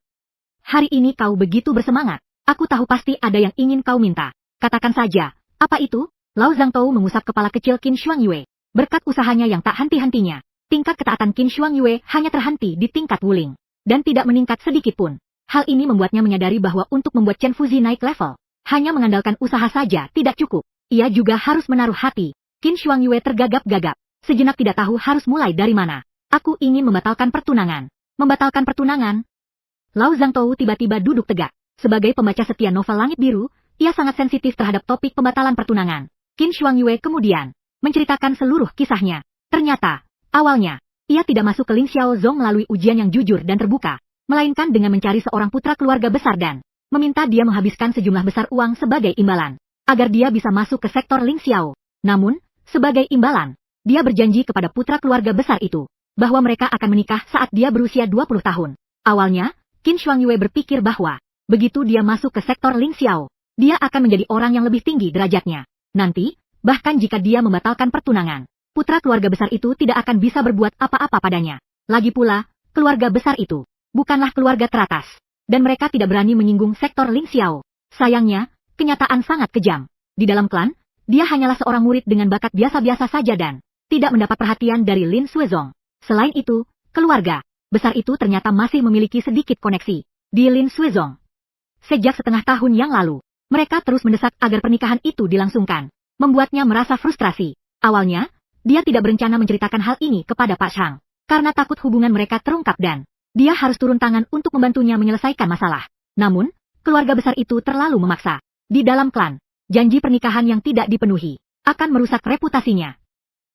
Hari ini kau begitu bersemangat. Aku tahu pasti ada yang ingin kau minta. Katakan saja, apa itu? Lao Zhangtou mengusap kepala kecil Qin Shuangyue. Berkat usahanya yang tak henti-hentinya, tingkat ketaatan Qin Shuangyue hanya terhenti di tingkat wuling, dan tidak meningkat sedikit pun. Hal ini membuatnya menyadari bahwa untuk membuat Chen Fuzi naik level, hanya mengandalkan usaha saja tidak cukup. Ia juga harus menaruh hati. Qin Shuangyue tergagap-gagap, sejenak tidak tahu harus mulai dari mana. Aku ingin membatalkan pertunangan. Membatalkan pertunangan? Lao Zhangtou tiba-tiba duduk tegak. Sebagai pembaca setia novel Langit Biru, ia sangat sensitif terhadap topik pembatalan pertunangan. Qin Shuangyue kemudian menceritakan seluruh kisahnya. Ternyata, awalnya, ia tidak masuk ke Ling Xiaozong melalui ujian yang jujur dan terbuka, melainkan dengan mencari seorang putra keluarga besar dan meminta dia menghabiskan sejumlah besar uang sebagai imbalan, agar dia bisa masuk ke sektor Ling Xiao. Namun, sebagai imbalan, dia berjanji kepada putra keluarga besar itu, bahwa mereka akan menikah saat dia berusia 20 tahun. Awalnya, Qin Shuangyue berpikir bahwa, begitu dia masuk ke sektor Ling Xiao, dia akan menjadi orang yang lebih tinggi derajatnya. Nanti, bahkan jika dia membatalkan pertunangan, putra keluarga besar itu tidak akan bisa berbuat apa-apa padanya. Lagi pula, keluarga besar itu bukanlah keluarga teratas, dan mereka tidak berani menyinggung sektor Ling Xiao. Sayangnya, kenyataan sangat kejam. Di dalam klan, dia hanyalah seorang murid dengan bakat biasa-biasa saja dan tidak mendapat perhatian dari Lin Suezong. Selain itu, keluarga besar itu ternyata masih memiliki sedikit koneksi di Lin Suezong. Sejak setengah tahun yang lalu, mereka terus mendesak agar pernikahan itu dilangsungkan. Membuatnya merasa frustrasi. Awalnya, dia tidak berencana menceritakan hal ini kepada Pak Zhang, karena takut hubungan mereka terungkap dan dia harus turun tangan untuk membantunya menyelesaikan masalah. Namun, keluarga besar itu terlalu memaksa. Di dalam klan, janji pernikahan yang tidak dipenuhi akan merusak reputasinya.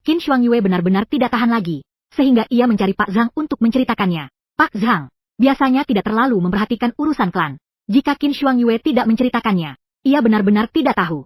Qin Shuangyue benar-benar tidak tahan lagi, sehingga ia mencari Pak Zhang untuk menceritakannya. Pak Zhang biasanya tidak terlalu memperhatikan urusan klan. Jika Qin Shuangyue tidak menceritakannya, ia benar-benar tidak tahu.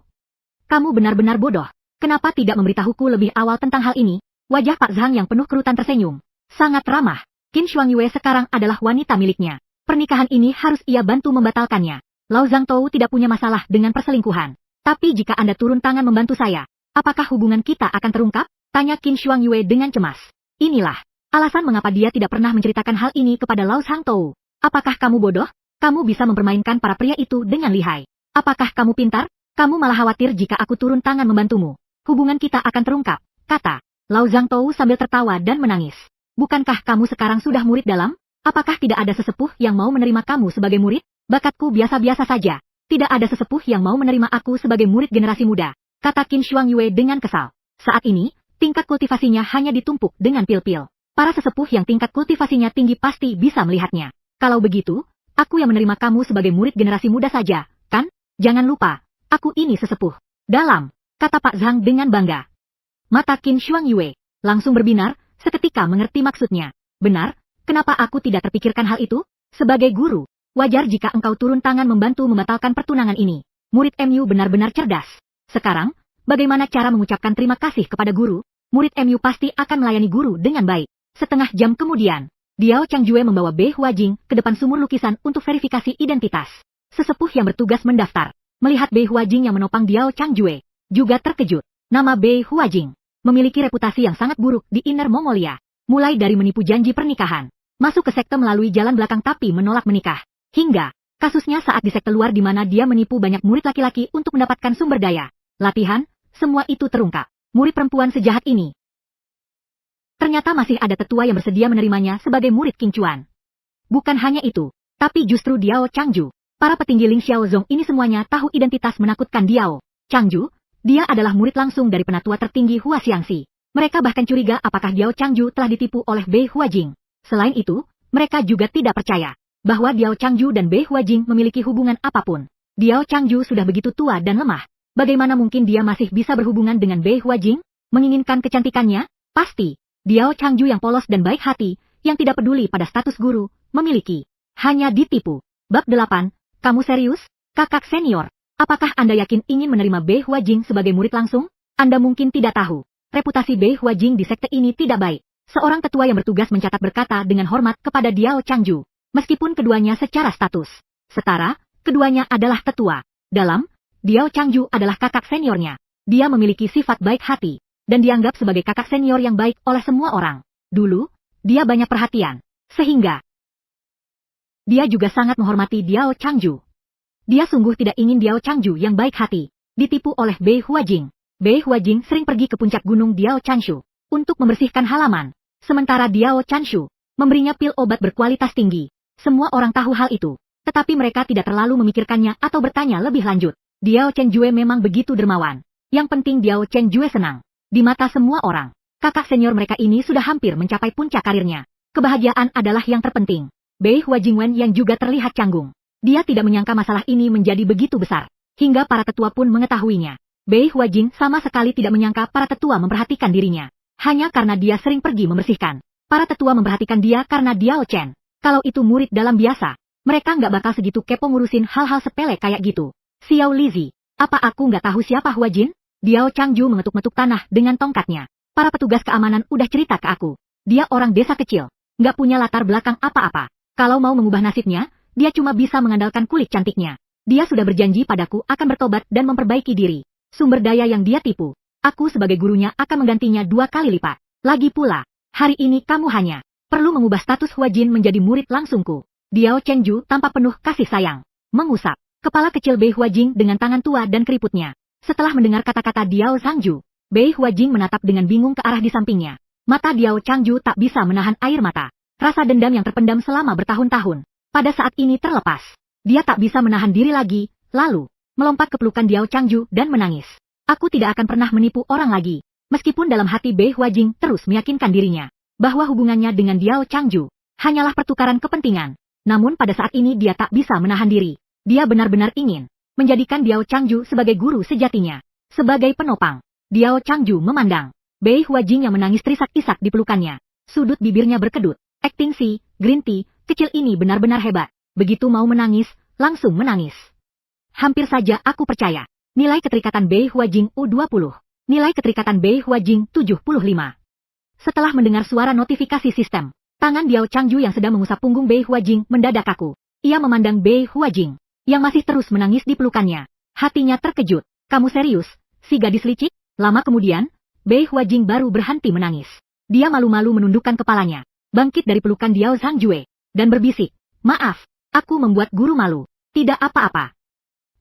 Kamu benar-benar bodoh. Kenapa tidak memberitahuku lebih awal tentang hal ini? Wajah Pak Zhang yang penuh kerutan tersenyum. Sangat ramah. Qin Shuangyue sekarang adalah wanita miliknya. Pernikahan ini harus ia bantu membatalkannya. Lao Zhangtou tidak punya masalah dengan perselingkuhan. Tapi jika Anda turun tangan membantu saya, apakah hubungan kita akan terungkap? Tanya Qin Shuangyue dengan cemas. Inilah alasan mengapa dia tidak pernah menceritakan hal ini kepada Lao Zhangtou. Apakah kamu bodoh? Kamu bisa mempermainkan para pria itu dengan lihai. Apakah kamu pintar? Kamu malah khawatir jika aku turun tangan membantumu. Hubungan kita akan terungkap, kata Lao Zhangtou sambil tertawa dan menangis. Bukankah kamu sekarang sudah murid dalam? Apakah tidak ada sesepuh yang mau menerima kamu sebagai murid? Bakatku biasa-biasa saja. Tidak ada sesepuh yang mau menerima aku sebagai murid generasi muda, kata Qin Shuangyue dengan kesal. Saat ini, tingkat kultivasinya hanya ditumpuk dengan pil-pil. Para sesepuh yang tingkat kultivasinya tinggi pasti bisa melihatnya. Kalau begitu, aku yang menerima kamu sebagai murid generasi muda saja, kan? Jangan lupa, aku ini sesepuh dalam, kata Pak Zhang dengan bangga. Mata Qin Shuangyue langsung berbinar, seketika mengerti maksudnya. Benar, kenapa aku tidak terpikirkan hal itu? Sebagai guru, wajar jika engkau turun tangan membantu membatalkan pertunangan ini. Murid MU benar-benar cerdas. Sekarang, bagaimana cara mengucapkan terima kasih kepada guru? Murid MU pasti akan melayani guru dengan baik. Setengah jam kemudian, Diao Changjue membawa Bei Huajing ke depan sumur lukisan untuk verifikasi identitas. Sesepuh yang bertugas mendaftar, melihat Bei Huajing yang menopang Diao Changjue, juga terkejut. Nama Bei Huajing memiliki reputasi yang sangat buruk di Inner Mongolia. Mulai dari menipu janji pernikahan, masuk ke sekte melalui jalan belakang tapi menolak menikah, hingga kasusnya saat di sekte luar di mana dia menipu banyak murid laki-laki untuk mendapatkan sumber daya latihan, semua itu terungkap. Murid perempuan sejahat ini ternyata masih ada tetua yang bersedia menerimanya sebagai murid King Chuan. Bukan hanya itu, tapi justru Diao Changju, para petinggi Ling Xiaozong ini semuanya tahu identitas menakutkan Diao Changju. Dia adalah murid langsung dari penatua tertinggi Hua Xiangxi. Mereka bahkan curiga apakah Diao Changju telah ditipu oleh Bei Huajing. Selain itu, mereka juga tidak percaya bahwa Diao Changju dan Bei Huajing memiliki hubungan apapun. Diao Changju sudah begitu tua dan lemah. Bagaimana mungkin dia masih bisa berhubungan dengan Bei Huajing? Menginginkan kecantikannya? Pasti. Diao Changju yang polos dan baik hati, yang tidak peduli pada status guru, memiliki. Hanya ditipu. Bab 8. Kamu serius? Kakak senior. Apakah Anda yakin ingin menerima Bei Huajing sebagai murid langsung? Anda mungkin tidak tahu. Reputasi Bei Huajing di sekte ini tidak baik. Seorang tetua yang bertugas mencatat berkata dengan hormat kepada Diao Changju. Meskipun keduanya secara status setara, keduanya adalah tetua. Dalam, Diao Changju adalah kakak seniornya. Dia memiliki sifat baik hati, dan dianggap sebagai kakak senior yang baik oleh semua orang. Dulu, dia banyak perhatian, sehingga dia juga sangat menghormati Diao Changju. Dia sungguh tidak ingin Diao Changju yang baik hati ditipu oleh Bei Huajing. Bei Huajing sering pergi ke puncak gunung Diao Chanshu untuk membersihkan halaman, sementara Diao Chanshu memberinya pil obat berkualitas tinggi. Semua orang tahu hal itu, tetapi mereka tidak terlalu memikirkannya atau bertanya lebih lanjut. Diao Chenjue memang begitu dermawan. Yang penting Diao Chenjue senang di mata semua orang. Kakak senior mereka ini sudah hampir mencapai puncak karirnya. Kebahagiaan adalah yang terpenting. Bei Huajingwen yang juga terlihat canggung. Dia tidak menyangka masalah ini menjadi begitu besar, hingga para tetua pun mengetahuinya. Bei Huajing sama sekali tidak menyangka para tetua memperhatikan dirinya. Hanya karena dia sering pergi membersihkan. Para tetua memperhatikan dia karena Diao Chen. Kalau itu murid dalam biasa, mereka nggak bakal segitu kepo ngurusin hal-hal sepele kayak gitu. Xiao Lizi, apa aku nggak tahu siapa Huajin? Diao Changju mengetuk-ngetuk tanah dengan tongkatnya. Para petugas keamanan udah cerita ke aku. Dia orang desa kecil, nggak punya latar belakang apa-apa. Kalau mau mengubah nasibnya, dia cuma bisa mengandalkan kulit cantiknya. Dia sudah berjanji padaku akan bertobat dan memperbaiki diri. Sumber daya yang dia tipu, aku sebagai gurunya akan menggantinya 2 kali lipat. Lagi pula, hari ini kamu hanya perlu mengubah status Huajin menjadi murid langsungku. Diao Chenju tampak penuh kasih sayang, mengusap kepala kecil Bei Huajing dengan tangan tua dan keriputnya. Setelah mendengar kata-kata Diao Changju, Bei Huajing menatap dengan bingung ke arah di sampingnya. Mata Diao Changju tak bisa menahan air mata. Rasa dendam yang terpendam selama bertahun-tahun pada saat ini terlepas. Dia tak bisa menahan diri lagi, lalu melompat ke pelukan Diao Changju dan menangis. Aku tidak akan pernah menipu orang lagi. Meskipun dalam hati Bei Huajing terus meyakinkan dirinya bahwa hubungannya dengan Diao Changju hanyalah pertukaran kepentingan. Namun pada saat ini dia tak bisa menahan diri. Dia benar-benar ingin menjadikan Diao Changju sebagai guru sejatinya. Sebagai penopang, Diao Changju memandang Bei Huajing yang menangis terisak-isak di pelukannya. Sudut bibirnya berkedut. Akting si Green Tea kecil ini benar-benar hebat. Begitu mau menangis, langsung menangis. Hampir saja aku percaya. Nilai keterikatan Bei Huajing U20. Nilai keterikatan Bei Huajing 75. Setelah mendengar suara notifikasi sistem, tangan Diao Changju yang sedang mengusap punggung Bei Huajing mendadak kaku. Ia memandang Bei Huajing yang masih terus menangis di pelukannya. Hatinya terkejut. Kamu serius, si gadis licik? Lama kemudian, Bei Huajing baru berhenti menangis. Dia malu-malu menundukkan kepalanya, bangkit dari pelukan Diao Changjue, dan berbisik, maaf, aku membuat guru malu. Tidak apa-apa.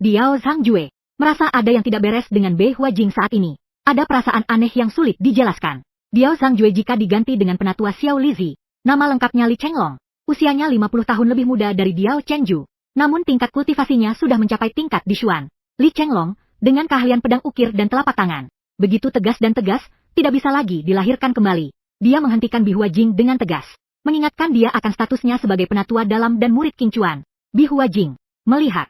Diao Changjue merasa ada yang tidak beres dengan Bei Huajing saat ini. Ada perasaan aneh yang sulit dijelaskan. Diao Changjue jika diganti dengan penatua Xiao Lizi, nama lengkapnya Li Chenglong. Usianya 50 tahun lebih muda dari Diao Chenju. Namun tingkat kultivasinya sudah mencapai tingkat di Xuan. Li Chenglong, dengan keahlian pedang ukir dan telapak tangan, begitu tegas dan tegas, tidak bisa lagi dilahirkan kembali. Dia menghentikan Bi Huajing dengan tegas, mengingatkan dia akan statusnya sebagai penatua dalam dan murid King Chuan. Bi Huajing melihat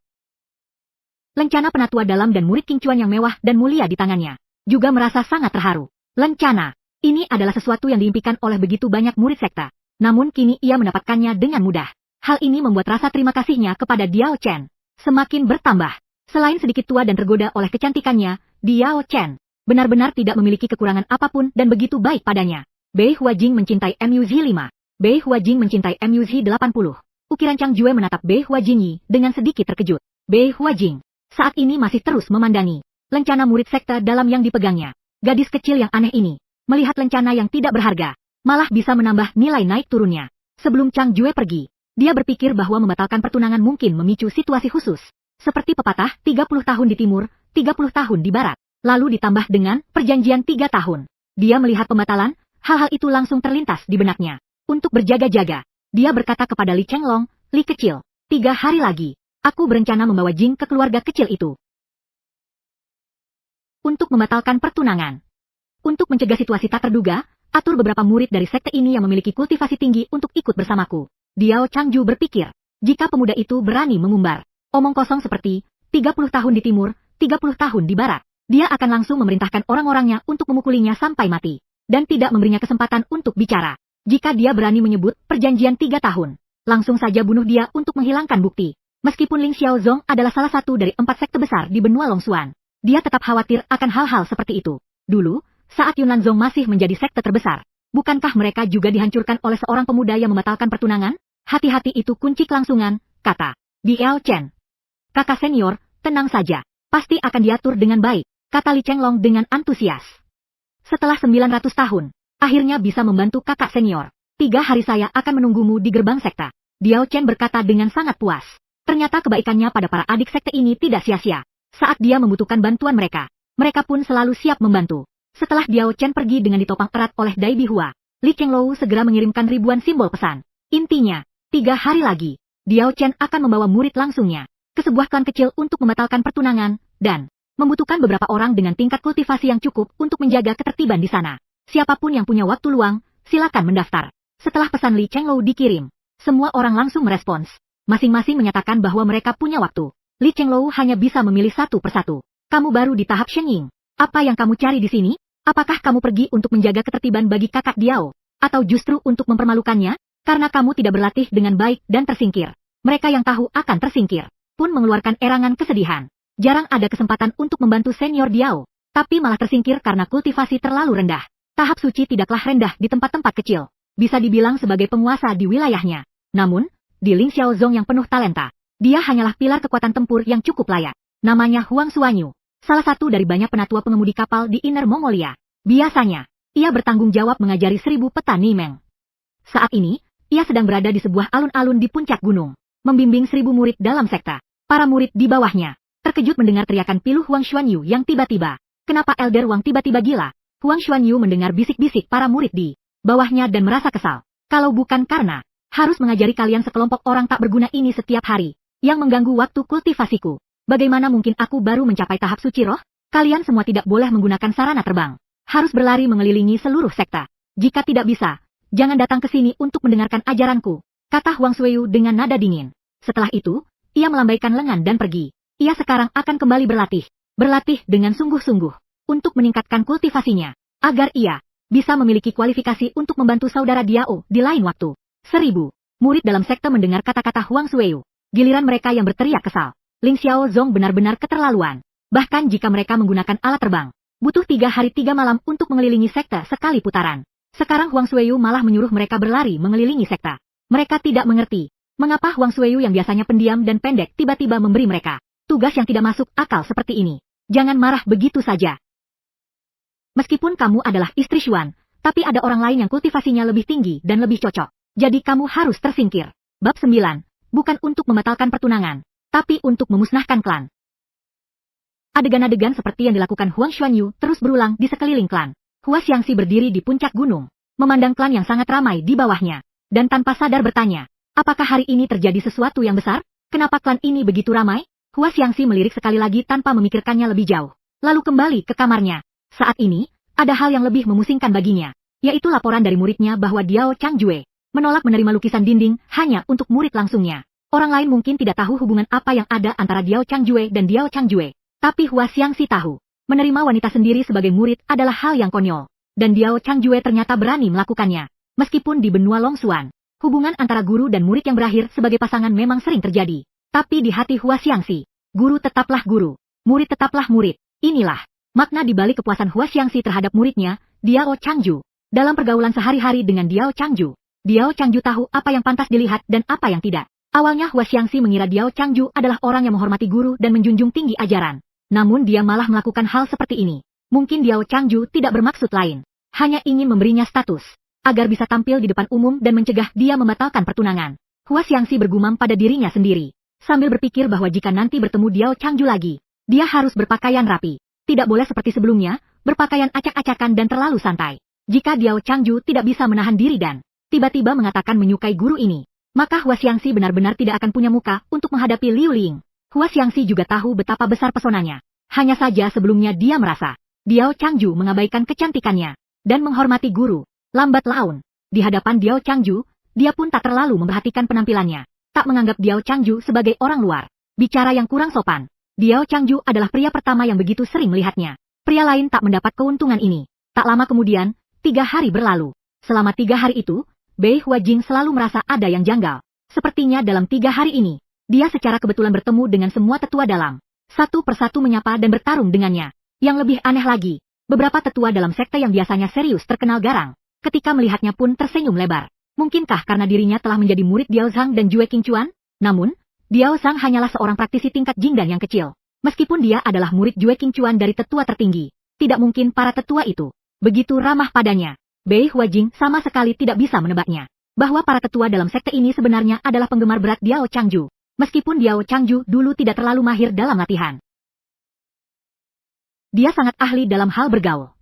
lencana penatua dalam dan murid King Chuan yang mewah dan mulia di tangannya, juga merasa sangat terharu. Lencana Ini adalah sesuatu yang diimpikan oleh begitu banyak murid sekte. Namun kini ia mendapatkannya dengan mudah. Hal ini membuat rasa terima kasihnya kepada Diao Chen semakin bertambah. Selain sedikit tua dan tergoda oleh kecantikannya, Diao Chen benar-benar tidak memiliki kekurangan apapun dan begitu baik padanya. Bei Huajing mencintai MUZ 5. Bei Huajing mencintai MUZ 80. Ukiran Chang Jue menatap Bei Huajing dengan sedikit terkejut. Bei Huajing saat ini masih terus memandangi lencana murid sekte dalam yang dipegangnya. Gadis kecil yang aneh ini melihat lencana yang tidak berharga, malah bisa menambah nilai naik turunnya. Sebelum Chang Jue pergi, dia berpikir bahwa membatalkan pertunangan mungkin memicu situasi khusus. Seperti pepatah 30 tahun di timur, 30 tahun di barat. Lalu ditambah dengan perjanjian 3 tahun. Dia melihat pembatalan, hal-hal itu langsung terlintas di benaknya. Untuk berjaga-jaga, dia berkata kepada Li Chenglong, Li kecil, 3 hari lagi, aku berencana membawa Jing ke keluarga kecil itu. Untuk membatalkan pertunangan. Untuk mencegah situasi tak terduga, atur beberapa murid dari sekte ini yang memiliki kultivasi tinggi untuk ikut bersamaku. Diao Changju berpikir, jika pemuda itu berani mengumbar omong kosong seperti 30 tahun di timur, 30 tahun di barat, dia akan langsung memerintahkan orang-orangnya untuk memukulinya sampai mati, dan tidak memberinya kesempatan untuk bicara. Jika dia berani menyebut perjanjian 3 tahun, langsung saja bunuh dia untuk menghilangkan bukti. Meskipun Ling Xiaozong adalah salah satu dari 4 sekte besar di benua Longxuan, dia tetap khawatir akan hal-hal seperti itu. Dulu, saat Yunlanzong masih menjadi sekte terbesar, bukankah mereka juga dihancurkan oleh seorang pemuda yang membatalkan pertunangan? Hati-hati itu kunci kelangsungan, kata Diao Chen. Kakak senior, tenang saja, pasti akan diatur dengan baik, kata Li Chenglong dengan antusias. Setelah 900 tahun, akhirnya bisa membantu kakak senior. 3 hari saya akan menunggumu di gerbang sekte. Diao Chen berkata dengan sangat puas. Ternyata kebaikannya pada para adik sekte ini tidak sia-sia. Saat dia membutuhkan bantuan mereka, mereka pun selalu siap membantu. Setelah Diao Chen pergi dengan ditopang erat oleh Dai Bihua, Li Chenglou segera mengirimkan ribuan simbol pesan. Intinya, 3 hari lagi, Diao Chen akan membawa murid langsungnya ke sebuah klan kecil untuk membatalkan pertunangan, dan membutuhkan beberapa orang dengan tingkat kultivasi yang cukup untuk menjaga ketertiban di sana. Siapapun yang punya waktu luang, silakan mendaftar. Setelah pesan Li Chenglou dikirim, semua orang langsung merespons. Masing-masing menyatakan bahwa mereka punya waktu. Li Chenglou hanya bisa memilih satu persatu. Kamu baru di tahap Shenying. Apa yang kamu cari di sini? Apakah kamu pergi untuk menjaga ketertiban bagi kakak Diao? Atau justru untuk mempermalukannya? Karena kamu tidak berlatih dengan baik dan tersingkir. Mereka yang tahu akan tersingkir pun mengeluarkan erangan kesedihan. Jarang ada kesempatan untuk membantu senior Diao, tapi malah tersingkir karena kultivasi terlalu rendah. Tahap suci tidaklah rendah di tempat-tempat kecil. Bisa dibilang sebagai penguasa di wilayahnya. Namun, di Ling Xiaozong yang penuh talenta, dia hanyalah pilar kekuatan tempur yang cukup layak. Namanya Huang Xuanyu. Salah satu dari banyak penatua pengemudi kapal di Inner Mongolia. Biasanya, ia bertanggung jawab mengajari 1000 petani Meng. Saat ini, ia sedang berada di sebuah alun-alun di puncak gunung, membimbing 1000 murid dalam sekte. Para murid di bawahnya terkejut mendengar teriakan pilu Huang Xuanyu yang tiba-tiba. Kenapa Elder Wang tiba-tiba gila? Huang Xuanyu mendengar bisik-bisik para murid di bawahnya dan merasa kesal. Kalau bukan karena harus mengajari kalian sekelompok orang tak berguna ini setiap hari, yang mengganggu waktu kultivasiku. Bagaimana mungkin aku baru mencapai tahap suci roh? Kalian semua tidak boleh menggunakan sarana terbang. Harus berlari mengelilingi seluruh sekte. Jika tidak bisa, jangan datang ke sini untuk mendengarkan ajaranku, kata Huang Xuanyu dengan nada dingin. Setelah itu, ia melambaikan lengan dan pergi. Ia sekarang akan kembali berlatih. Berlatih dengan sungguh-sungguh. Untuk meningkatkan kultivasinya. Agar ia bisa memiliki kualifikasi untuk membantu saudara Diao di lain waktu. 1000 murid dalam sekte mendengar kata-kata Huang Xuanyu. Giliran mereka yang berteriak kesal. Ling Xiaozong benar-benar keterlaluan. Bahkan jika mereka menggunakan alat terbang, butuh 3 hari 3 malam untuk mengelilingi sekte sekali putaran. Sekarang Huang Xuanyu malah menyuruh mereka berlari mengelilingi sekte. Mereka tidak mengerti mengapa Huang Xuanyu yang biasanya pendiam dan pendek tiba-tiba memberi mereka tugas yang tidak masuk akal seperti ini. Jangan marah begitu saja. Meskipun kamu adalah istri Xuan, tapi ada orang lain yang kultivasinya lebih tinggi dan lebih cocok. Jadi kamu harus tersingkir. Bab 9. Bukan untuk membatalkan pertunangan, tapi untuk memusnahkan klan. Adegan-adegan seperti yang dilakukan Huang Xuanyu terus berulang di sekeliling klan. Hua Xiangxi berdiri di puncak gunung, memandang klan yang sangat ramai di bawahnya, dan tanpa sadar bertanya, apakah hari ini terjadi sesuatu yang besar? Kenapa klan ini begitu ramai? Hua Xiangxi melirik sekali lagi tanpa memikirkannya lebih jauh, lalu kembali ke kamarnya. Saat ini, ada hal yang lebih memusingkan baginya, yaitu laporan dari muridnya bahwa Diao Changjue menolak menerima lukisan dinding hanya untuk murid langsungnya. Orang lain mungkin tidak tahu hubungan apa yang ada antara Diao Changjue dan Diao Changjue. Tapi Hua Xiangxi tahu, menerima wanita sendiri sebagai murid adalah hal yang konyol. dan Diao Changjue ternyata berani melakukannya. Meskipun di benua Longxuan, hubungan antara guru dan murid yang berakhir sebagai pasangan memang sering terjadi. Tapi di hati Hua Xiangxi, guru tetaplah guru, murid tetaplah murid. Inilah makna di balik kepuasan Hua Xiangxi terhadap muridnya, Diao Changju. Dalam pergaulan sehari-hari dengan Diao Changju, Diao Changju tahu apa yang pantas dilihat dan apa yang tidak. Awalnya Hua Xiangxi mengira Diao Changju adalah orang yang menghormati guru dan menjunjung tinggi ajaran. Namun dia malah melakukan hal seperti ini. Mungkin Diao Changju tidak bermaksud lain, hanya ingin memberinya status, agar bisa tampil di depan umum dan mencegah dia membatalkan pertunangan. Hua Xiangxi bergumam pada dirinya sendiri, sambil berpikir bahwa jika nanti bertemu Diao Changju lagi, dia harus berpakaian rapi. Tidak boleh seperti sebelumnya, berpakaian acak-acakan dan terlalu santai. Jika Diao Changju tidak bisa menahan diri dan tiba-tiba mengatakan menyukai guru ini, maka Hua Xiangxi benar-benar tidak akan punya muka untuk menghadapi Liu Ling. Hua Xiangxi juga tahu betapa besar pesonanya. Hanya saja sebelumnya dia merasa Diao Changju mengabaikan kecantikannya dan menghormati guru. Lambat laun, di hadapan Diao Changju, dia pun tak terlalu memperhatikan penampilannya, tak menganggap Diao Changju sebagai orang luar, bicara yang kurang sopan. Diao Changju adalah pria pertama yang begitu sering melihatnya. Pria lain tak mendapat keuntungan ini. Tak lama kemudian, 3 hari berlalu. Selama 3 hari itu, Bei Huajing selalu merasa ada yang janggal. Sepertinya dalam 3 hari ini, dia secara kebetulan bertemu dengan semua tetua dalam. Satu persatu menyapa dan bertarung dengannya. Yang lebih aneh lagi, beberapa tetua dalam sekte yang biasanya serius terkenal garang. Ketika melihatnya pun tersenyum lebar. Mungkinkah karena dirinya telah menjadi murid Diao Zhang dan Jue Qingchuan? Namun, Diao Zhang hanyalah seorang praktisi tingkat Jingdan yang kecil. Meskipun dia adalah murid Jue Qingchuan dari tetua tertinggi, tidak mungkin para tetua itu begitu ramah padanya. Bei Huajing sama sekali tidak bisa menebaknya, bahwa para tetua dalam sekte ini sebenarnya adalah penggemar berat Diao Changju. Meskipun Diao Changju dulu tidak terlalu mahir dalam latihan, dia sangat ahli dalam hal bergaul.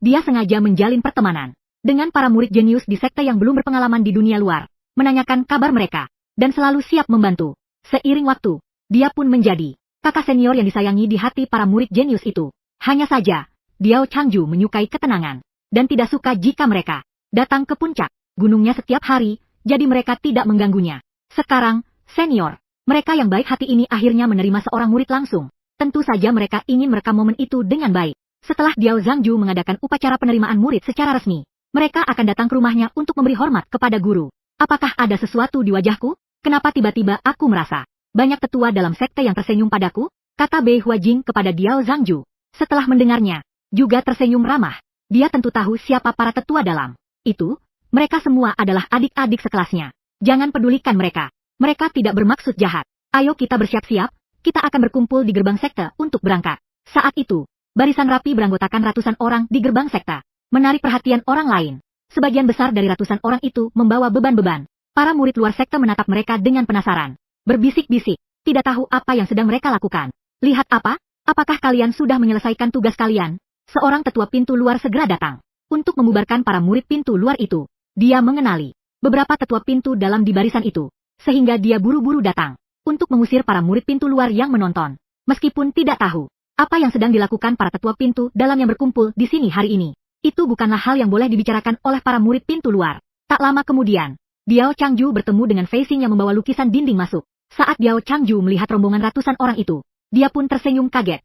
Dia sengaja menjalin pertemanan dengan para murid jenius di sekte yang belum berpengalaman di dunia luar, menanyakan kabar mereka, dan selalu siap membantu. Seiring waktu, dia pun menjadi kakak senior yang disayangi di hati para murid jenius itu. Hanya saja, Diao Changju menyukai ketenangan, dan tidak suka jika mereka datang ke puncak gunungnya setiap hari, jadi mereka tidak mengganggunya. Sekarang, senior, mereka yang baik hati ini akhirnya menerima seorang murid langsung. Tentu saja mereka ingin merekam momen itu dengan baik. Setelah Diao Zhangju mengadakan upacara penerimaan murid secara resmi, mereka akan datang ke rumahnya untuk memberi hormat kepada guru. Apakah ada sesuatu di wajahku? Kenapa tiba-tiba aku merasa banyak tetua dalam sekte yang tersenyum padaku? Kata Bei Huajing kepada Diao Zhangju. Setelah mendengarnya, juga tersenyum ramah. Dia tentu tahu siapa para tetua dalam itu. Mereka semua adalah adik-adik sekelasnya. Jangan pedulikan mereka. Mereka tidak bermaksud jahat. Ayo kita bersiap-siap. Kita akan berkumpul di gerbang sekte untuk berangkat. Saat itu, barisan rapi beranggotakan ratusan orang di gerbang sekte, menarik perhatian orang lain. Sebagian besar dari ratusan orang itu membawa beban-beban. Para murid luar sekte menatap mereka dengan penasaran. Berbisik-bisik, tidak tahu apa yang sedang mereka lakukan. Lihat apa? Apakah kalian sudah menyelesaikan tugas kalian? Seorang tetua pintu luar segera datang untuk membubarkan para murid pintu luar itu. Dia mengenali beberapa tetua pintu dalam di barisan itu, sehingga dia buru-buru datang untuk mengusir para murid pintu luar yang menonton. Meskipun tidak tahu apa yang sedang dilakukan para tetua pintu dalam yang berkumpul di sini hari ini, itu bukanlah hal yang boleh dibicarakan oleh para murid pintu luar. Tak lama kemudian, Diao Changju bertemu dengan Fei Xing yang membawa lukisan dinding masuk. Saat Diao Changju melihat rombongan ratusan orang itu, dia pun tersenyum kaget.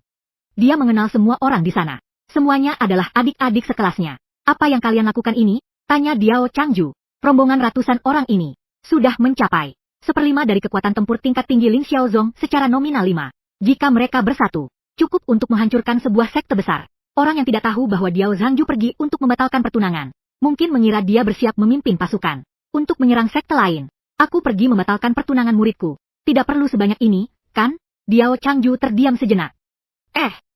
Dia mengenal semua orang di sana. Semuanya adalah adik-adik sekelasnya. Apa yang kalian lakukan ini? Tanya Diao Changju. Rombongan ratusan orang ini sudah mencapai 1/5 dari kekuatan tempur tingkat tinggi Ling Xiaozong secara nominal 5. Jika mereka bersatu, cukup untuk menghancurkan sebuah sekte besar. Orang yang tidak tahu bahwa Diao Zhangju pergi untuk membatalkan pertunangan, mungkin mengira dia bersiap memimpin pasukan untuk menyerang sekte lain. Aku pergi membatalkan pertunangan muridku. Tidak perlu sebanyak ini, kan? Diao Changju terdiam sejenak.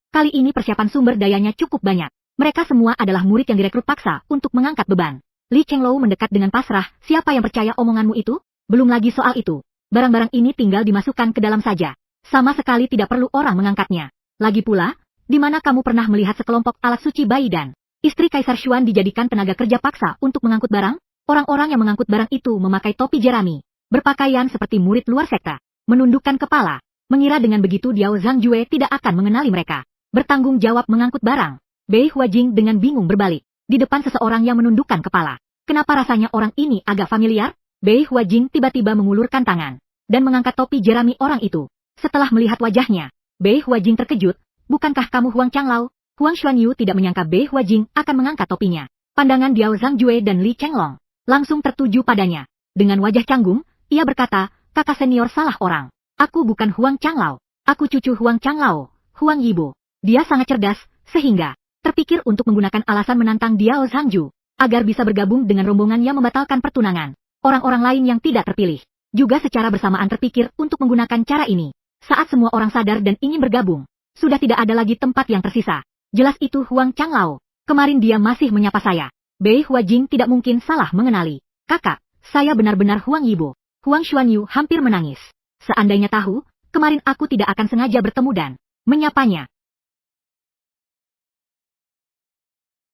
Kali ini persiapan sumber dayanya cukup banyak. Mereka semua adalah murid yang direkrut paksa untuk mengangkat beban. Li Chenglou mendekat dengan pasrah. Siapa yang percaya omonganmu itu? Belum lagi soal itu. Barang-barang ini tinggal dimasukkan ke dalam saja. Sama sekali tidak perlu orang mengangkatnya. Lagi pula, di mana kamu pernah melihat sekelompok alat suci bayi dan istri Kaisar Xuan dijadikan tenaga kerja paksa untuk mengangkut barang? Orang-orang yang mengangkut barang itu memakai topi jerami, berpakaian seperti murid luar sekte, menundukkan kepala, mengira dengan begitu Diao Zhangjue tidak akan mengenali mereka. Bertanggung jawab mengangkut barang. Bei Huajing dengan bingung berbalik di depan seseorang yang menundukkan kepala. Kenapa rasanya orang ini agak familiar? Bei Huajing tiba-tiba mengulurkan tangan dan mengangkat topi jerami orang itu. Setelah melihat wajahnya, Bei Huajing terkejut. Bukankah kamu Huang Changlao? Huang Xuanyu tidak menyangka Bei Huajing akan mengangkat topinya. Pandangan Diao Zhangjue dan Li Chenglong langsung tertuju padanya. Dengan wajah canggung, ia berkata, kakak senior salah orang. Aku bukan Huang Changlao. Aku cucu Huang Changlao, Huang Yibo. Dia sangat cerdas, sehingga terpikir untuk menggunakan alasan menantang Diao Zhangju, agar bisa bergabung dengan rombongan yang membatalkan pertunangan. Orang-orang lain yang tidak terpilih juga secara bersamaan terpikir untuk menggunakan cara ini. Saat semua orang sadar dan ingin bergabung, sudah tidak ada lagi tempat yang tersisa. Jelas itu Huang Changlao. Kemarin dia masih menyapa saya. Bei Huajing tidak mungkin salah mengenali. Kakak, saya benar-benar Huang Yibo. Huang Xuanyu hampir menangis. Seandainya tahu, kemarin aku tidak akan sengaja bertemu dan menyapanya.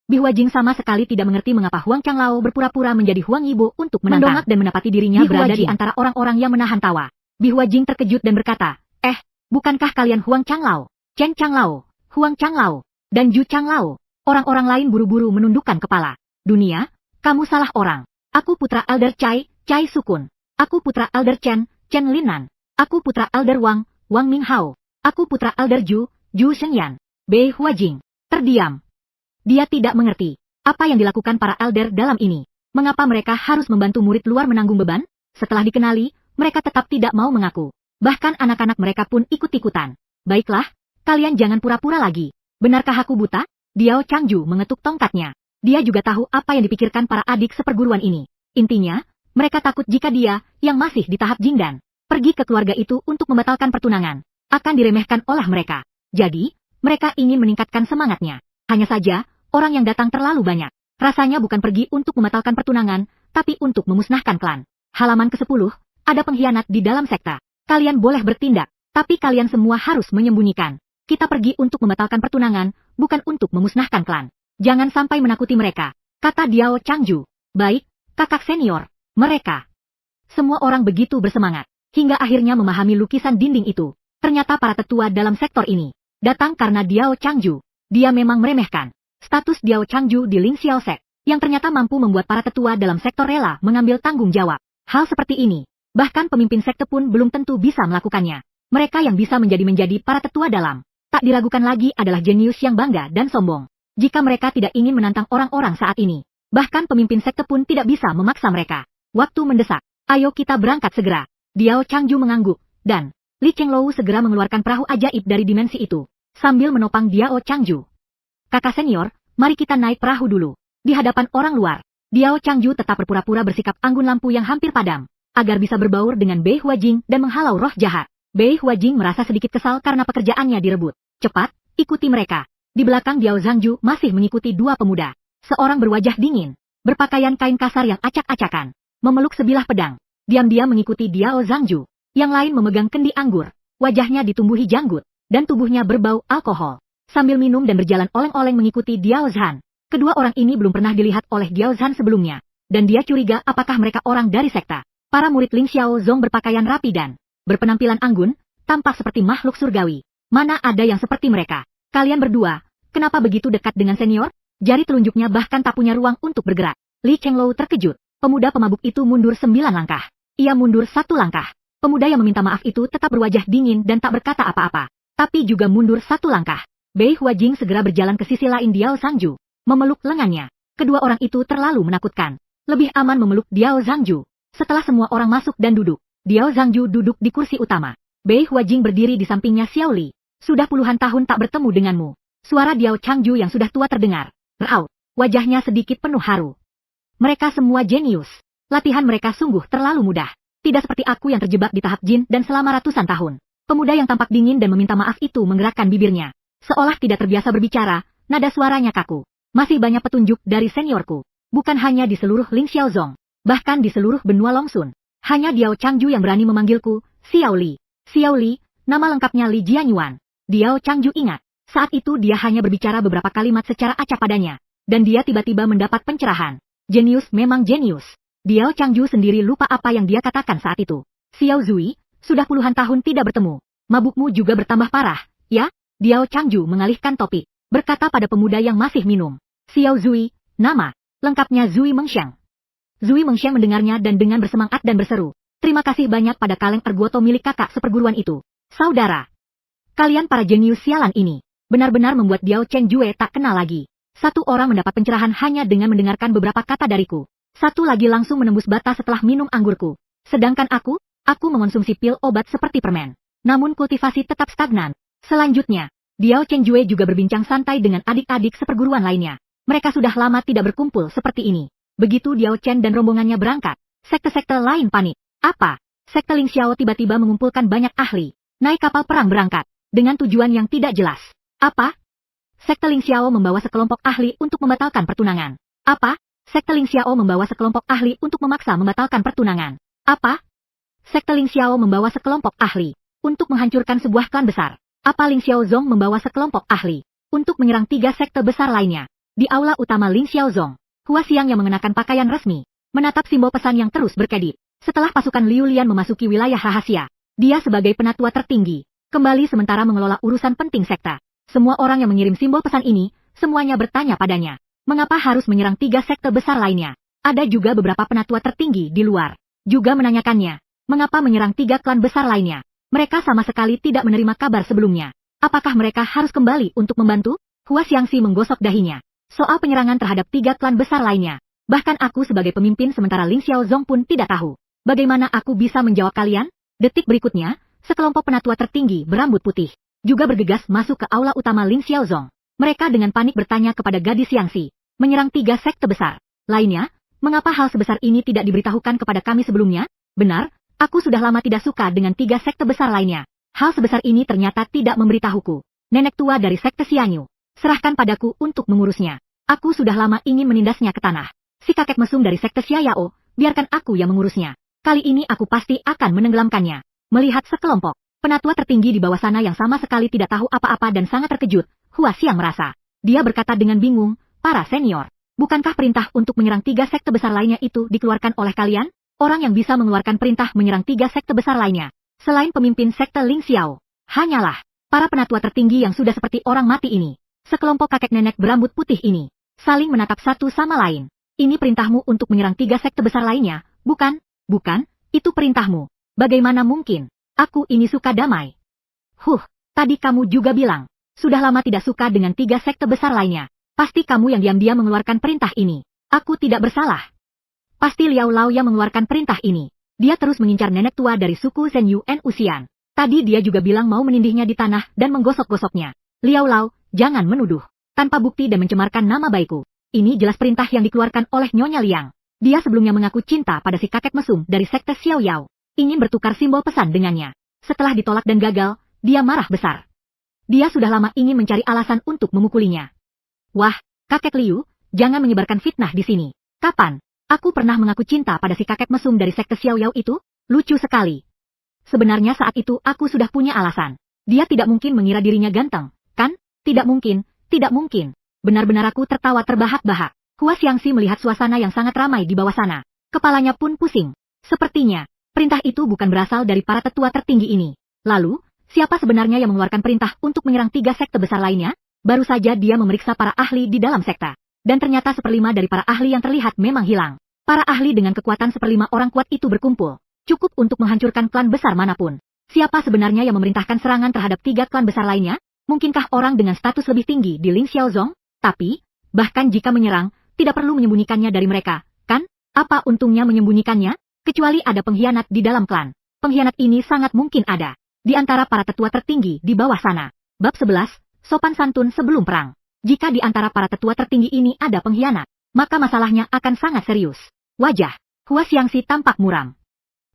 Bei Huajing sama sekali tidak mengerti mengapa Huang Changlao berpura-pura menjadi Huang Yibo untuk mendongak dan mendapati dirinya berada di antara orang-orang yang menahan tawa. Bei Huajing terkejut dan berkata, bukankah kalian Huang Changlao, Chen Changlao, Huang Changlao, dan Ju Changlao? Orang-orang lain buru-buru menundukkan kepala. Dunia, kamu salah orang. Aku putra Elder Cai, Cai Sukun. Aku putra Elder Chen, Chen Linnan. Aku putra Elder Wang, Wang Minghao. Aku putra Elder Ju, Ju Shengyan. Bei Huajing terdiam. Dia tidak mengerti apa yang dilakukan para elder dalam ini. Mengapa mereka harus membantu murid luar menanggung beban? Setelah dikenali, mereka tetap tidak mau mengaku. Bahkan anak-anak mereka pun ikut-ikutan. Baiklah, kalian jangan pura-pura lagi. Benarkah aku buta? Diao Changju mengetuk tongkatnya. Dia juga tahu apa yang dipikirkan para adik seperguruan ini. Intinya, mereka takut jika dia, yang masih di tahap Jingdan, pergi ke keluarga itu untuk membatalkan pertunangan, akan diremehkan oleh mereka. Jadi, mereka ingin meningkatkan semangatnya. Hanya saja, orang yang datang terlalu banyak. Rasanya bukan pergi untuk membatalkan pertunangan, tapi untuk memusnahkan klan. Halaman ke-10, ada pengkhianat di dalam sekta. Kalian boleh bertindak, tapi kalian semua harus menyembunyikan. Kita pergi untuk membatalkan pertunangan, bukan untuk memusnahkan klan. Jangan sampai menakuti mereka, kata Diao Changju. Baik, kakak senior, mereka. Semua orang begitu bersemangat, hingga akhirnya memahami lukisan dinding itu. Ternyata para tetua dalam sektor ini datang karena Diao Changju. Dia memang meremehkan status Diao Changju di Ling Xiao Sek, yang ternyata mampu membuat para tetua dalam sektor rela mengambil tanggung jawab. Hal seperti ini, bahkan pemimpin sekte pun belum tentu bisa melakukannya. Mereka yang bisa menjadi para tetua dalam tak diragukan lagi adalah jenius yang bangga dan sombong. Jika mereka tidak ingin menantang orang-orang saat ini, bahkan pemimpin sekte pun tidak bisa memaksa mereka. Waktu mendesak, ayo kita berangkat segera. Diao Changju mengangguk, dan Li Chenglou segera mengeluarkan perahu ajaib dari dimensi itu, sambil menopang Diao Changju. Kakak senior, mari kita naik perahu dulu. Di hadapan orang luar, Diao Changju tetap berpura-pura bersikap anggun lampu yang hampir padam, agar bisa berbaur dengan Bei Huajing dan menghalau roh jahat. Bei Huajing merasa sedikit kesal karena pekerjaannya direbut. Cepat, ikuti mereka. Di belakang Diao Zhangju masih mengikuti dua pemuda. Seorang berwajah dingin, berpakaian kain kasar yang acak-acakan, memeluk sebilah pedang. Diam-diam mengikuti Diao Zhangju. Yang lain memegang kendi anggur, wajahnya ditumbuhi janggut, dan tubuhnya berbau alkohol. Sambil minum dan berjalan oleng-oleng mengikuti Diao Zhan. Kedua orang ini belum pernah dilihat oleh Diao Zhan sebelumnya, dan dia curiga apakah mereka orang dari sekta. Para murid Ling Xiao Zong berpakaian rapi dan berpenampilan anggun, tampak seperti makhluk surgawi. Mana ada yang seperti mereka? Kalian berdua, kenapa begitu dekat dengan senior? Jari telunjuknya bahkan tak punya ruang untuk bergerak. Li Chenglou terkejut. Pemuda pemabuk itu mundur 9 langkah. Ia mundur 1 langkah. Pemuda yang meminta maaf itu tetap berwajah dingin dan tak berkata apa-apa. Tapi juga mundur 1 langkah. Bei Huajing segera berjalan ke sisi lain Diao Zhangju, memeluk lengannya. Kedua orang itu terlalu menakutkan. Lebih aman memeluk Diao Zhangju. Setelah semua orang masuk dan duduk, Diao Zhangju duduk di kursi utama. Bei Huajing berdiri di sampingnya Xiao Li. Sudah puluhan tahun tak bertemu denganmu. Suara Diao Changju yang sudah tua terdengar. Raut. Wajahnya sedikit penuh haru. Mereka semua jenius. Latihan mereka sungguh terlalu mudah. Tidak seperti aku yang terjebak di tahap jin dan selama ratusan tahun. Pemuda yang tampak dingin dan meminta maaf itu menggerakkan bibirnya. Seolah tidak terbiasa berbicara, nada suaranya kaku. Masih banyak petunjuk dari seniorku. Bukan hanya di seluruh Ling Xiaozong. Bahkan di seluruh benua Longsun. Hanya Diao Changju yang berani memanggilku, Xiao Li. Xiao Li, nama lengkapnya Li Jianyuan. Diao Changju ingat, saat itu dia hanya berbicara beberapa kalimat secara acak padanya, dan dia tiba-tiba mendapat pencerahan. Jenius memang jenius. Diao Changju sendiri lupa apa yang dia katakan saat itu. Xiao Zui, sudah puluhan tahun tidak bertemu. Mabukmu juga bertambah parah, ya? Diao Changju mengalihkan topik, berkata pada pemuda yang masih minum. Xiao Zui, nama lengkapnya Zui Mengxiang. Zui Mengxiang mendengarnya dan dengan bersemangat dan berseru, terima kasih banyak pada kaleng ergoto milik kakak seperguruan itu. Saudara, kalian para jenius sialan ini, benar-benar membuat Diao Chen Jue tak kenal lagi. Satu orang mendapat pencerahan hanya dengan mendengarkan beberapa kata dariku. Satu lagi langsung menembus batas setelah minum anggurku. Sedangkan aku mengonsumsi pil obat seperti permen. Namun kultivasi tetap stagnan. Selanjutnya, Diao Chen Jue juga berbincang santai dengan adik-adik seperguruan lainnya. Mereka sudah lama tidak berkumpul seperti ini. Begitu Diao Chen dan rombongannya berangkat, sekte-sekte lain panik. Apa? Sekte Ling Xiao tiba-tiba mengumpulkan banyak ahli, naik kapal perang berangkat, dengan tujuan yang tidak jelas. Apa? Sekte Ling Xiao membawa sekelompok ahli untuk membatalkan pertunangan. Apa? Sekte Ling Xiao membawa sekelompok ahli untuk memaksa membatalkan pertunangan. Apa? Sekte Ling Xiao membawa sekelompok ahli untuk menghancurkan sebuah klan besar. Apa Ling Xiaozong membawa sekelompok ahli untuk menyerang 3 sekte besar lainnya? Di aula utama Ling Xiaozong, Hua Xiang yang mengenakan pakaian resmi, menatap simbol pesan yang terus berkedip. Setelah pasukan Liu Lian memasuki wilayah rahasia, dia sebagai penatua tertinggi, kembali sementara mengelola urusan penting sekte. Semua orang yang mengirim simbol pesan ini, semuanya bertanya padanya, mengapa harus menyerang 3 sekte besar lainnya? Ada juga beberapa penatua tertinggi di luar, juga menanyakannya, mengapa menyerang 3 klan besar lainnya? Mereka sama sekali tidak menerima kabar sebelumnya. Apakah mereka harus kembali untuk membantu? Hua Xiangxi menggosok dahinya. Soal penyerangan terhadap 3 klan besar lainnya, bahkan aku sebagai pemimpin sementara Ling Xiaozong pun tidak tahu. Bagaimana aku bisa menjawab kalian? Detik berikutnya, sekelompok penatua tertinggi berambut putih juga bergegas masuk ke aula utama Ling Xiaozong. Mereka dengan panik bertanya kepada gadis Xiangxi, menyerang 3 sekte besar lainnya, mengapa hal sebesar ini tidak diberitahukan kepada kami sebelumnya? Benar, aku sudah lama tidak suka dengan 3 sekte besar lainnya. Hal sebesar ini ternyata tidak memberitahuku. Nenek tua dari sekte Xianyu, serahkan padaku untuk mengurusnya. Aku sudah lama ingin menindasnya ke tanah. Si kakek mesum dari sekte Xia Yao, biarkan aku yang mengurusnya. Kali ini aku pasti akan menenggelamkannya. Melihat sekelompok penatua tertinggi di bawah sana yang sama sekali tidak tahu apa-apa dan sangat terkejut, Hua Xiang merasa. Dia berkata dengan bingung, para senior, bukankah perintah untuk menyerang 3 sekte besar lainnya itu dikeluarkan oleh kalian? Orang yang bisa mengeluarkan perintah menyerang 3 sekte besar lainnya, selain pemimpin sekte Ling Xiao, hanyalah para penatua tertinggi yang sudah seperti orang mati ini. Sekelompok kakek nenek berambut putih ini saling menatap satu sama lain. Ini perintahmu untuk menyerang 3 sekte besar lainnya, bukan? Bukan, itu perintahmu. Bagaimana mungkin? Aku ini suka damai. Tadi kamu juga bilang, sudah lama tidak suka dengan 3 sekte besar lainnya. Pasti kamu yang diam-diam mengeluarkan perintah ini. Aku tidak bersalah. Pasti Liao Lao yang mengeluarkan perintah ini. Dia terus mengincar nenek tua dari suku Zhen Yuen Uxian. Tadi dia juga bilang mau menindihnya di tanah dan menggosok-gosoknya. Liao Lao, jangan menuduh tanpa bukti dan mencemarkan nama baikku. Ini jelas perintah yang dikeluarkan oleh Nyonya Liang. Dia sebelumnya mengaku cinta pada si kakek mesum dari sekte Xiao Yao, ingin bertukar simbol pesan dengannya. Setelah ditolak dan gagal, dia marah besar. Dia sudah lama ingin mencari alasan untuk memukulinya. Wah, kakek Liu, jangan menyebarkan fitnah di sini. Kapan aku pernah mengaku cinta pada si kakek mesum dari sekte Xiao Yao itu? Lucu sekali. Sebenarnya saat itu aku sudah punya alasan. Dia tidak mungkin mengira dirinya ganteng, kan? Tidak mungkin. Tidak mungkin. Benar-benar aku tertawa terbahak-bahak. Hua Xiangxi melihat suasana yang sangat ramai di bawah sana. Kepalanya pun pusing. Sepertinya, perintah itu bukan berasal dari para tetua tertinggi ini. Lalu, siapa sebenarnya yang mengeluarkan perintah untuk menyerang 3 sekte besar lainnya? Baru saja dia memeriksa para ahli di dalam sekte. Dan ternyata 1/5 dari para ahli yang terlihat memang hilang. Para ahli dengan kekuatan 1/5 orang kuat itu berkumpul. Cukup untuk menghancurkan klan besar manapun. Siapa sebenarnya yang memerintahkan serangan terhadap 3 klan besar lainnya? Mungkinkah orang dengan status lebih tinggi di Ling Xiaozong? Tapi, bahkan jika menyerang, tidak perlu menyembunyikannya dari mereka, kan? Apa untungnya menyembunyikannya? Kecuali ada pengkhianat di dalam klan. Pengkhianat ini sangat mungkin ada di antara para tetua tertinggi di bawah sana. Bab 11, Sopan Santun Sebelum Perang. Jika di antara para tetua tertinggi ini ada pengkhianat, maka masalahnya akan sangat serius. Wajah Hua Xiangxi tampak muram.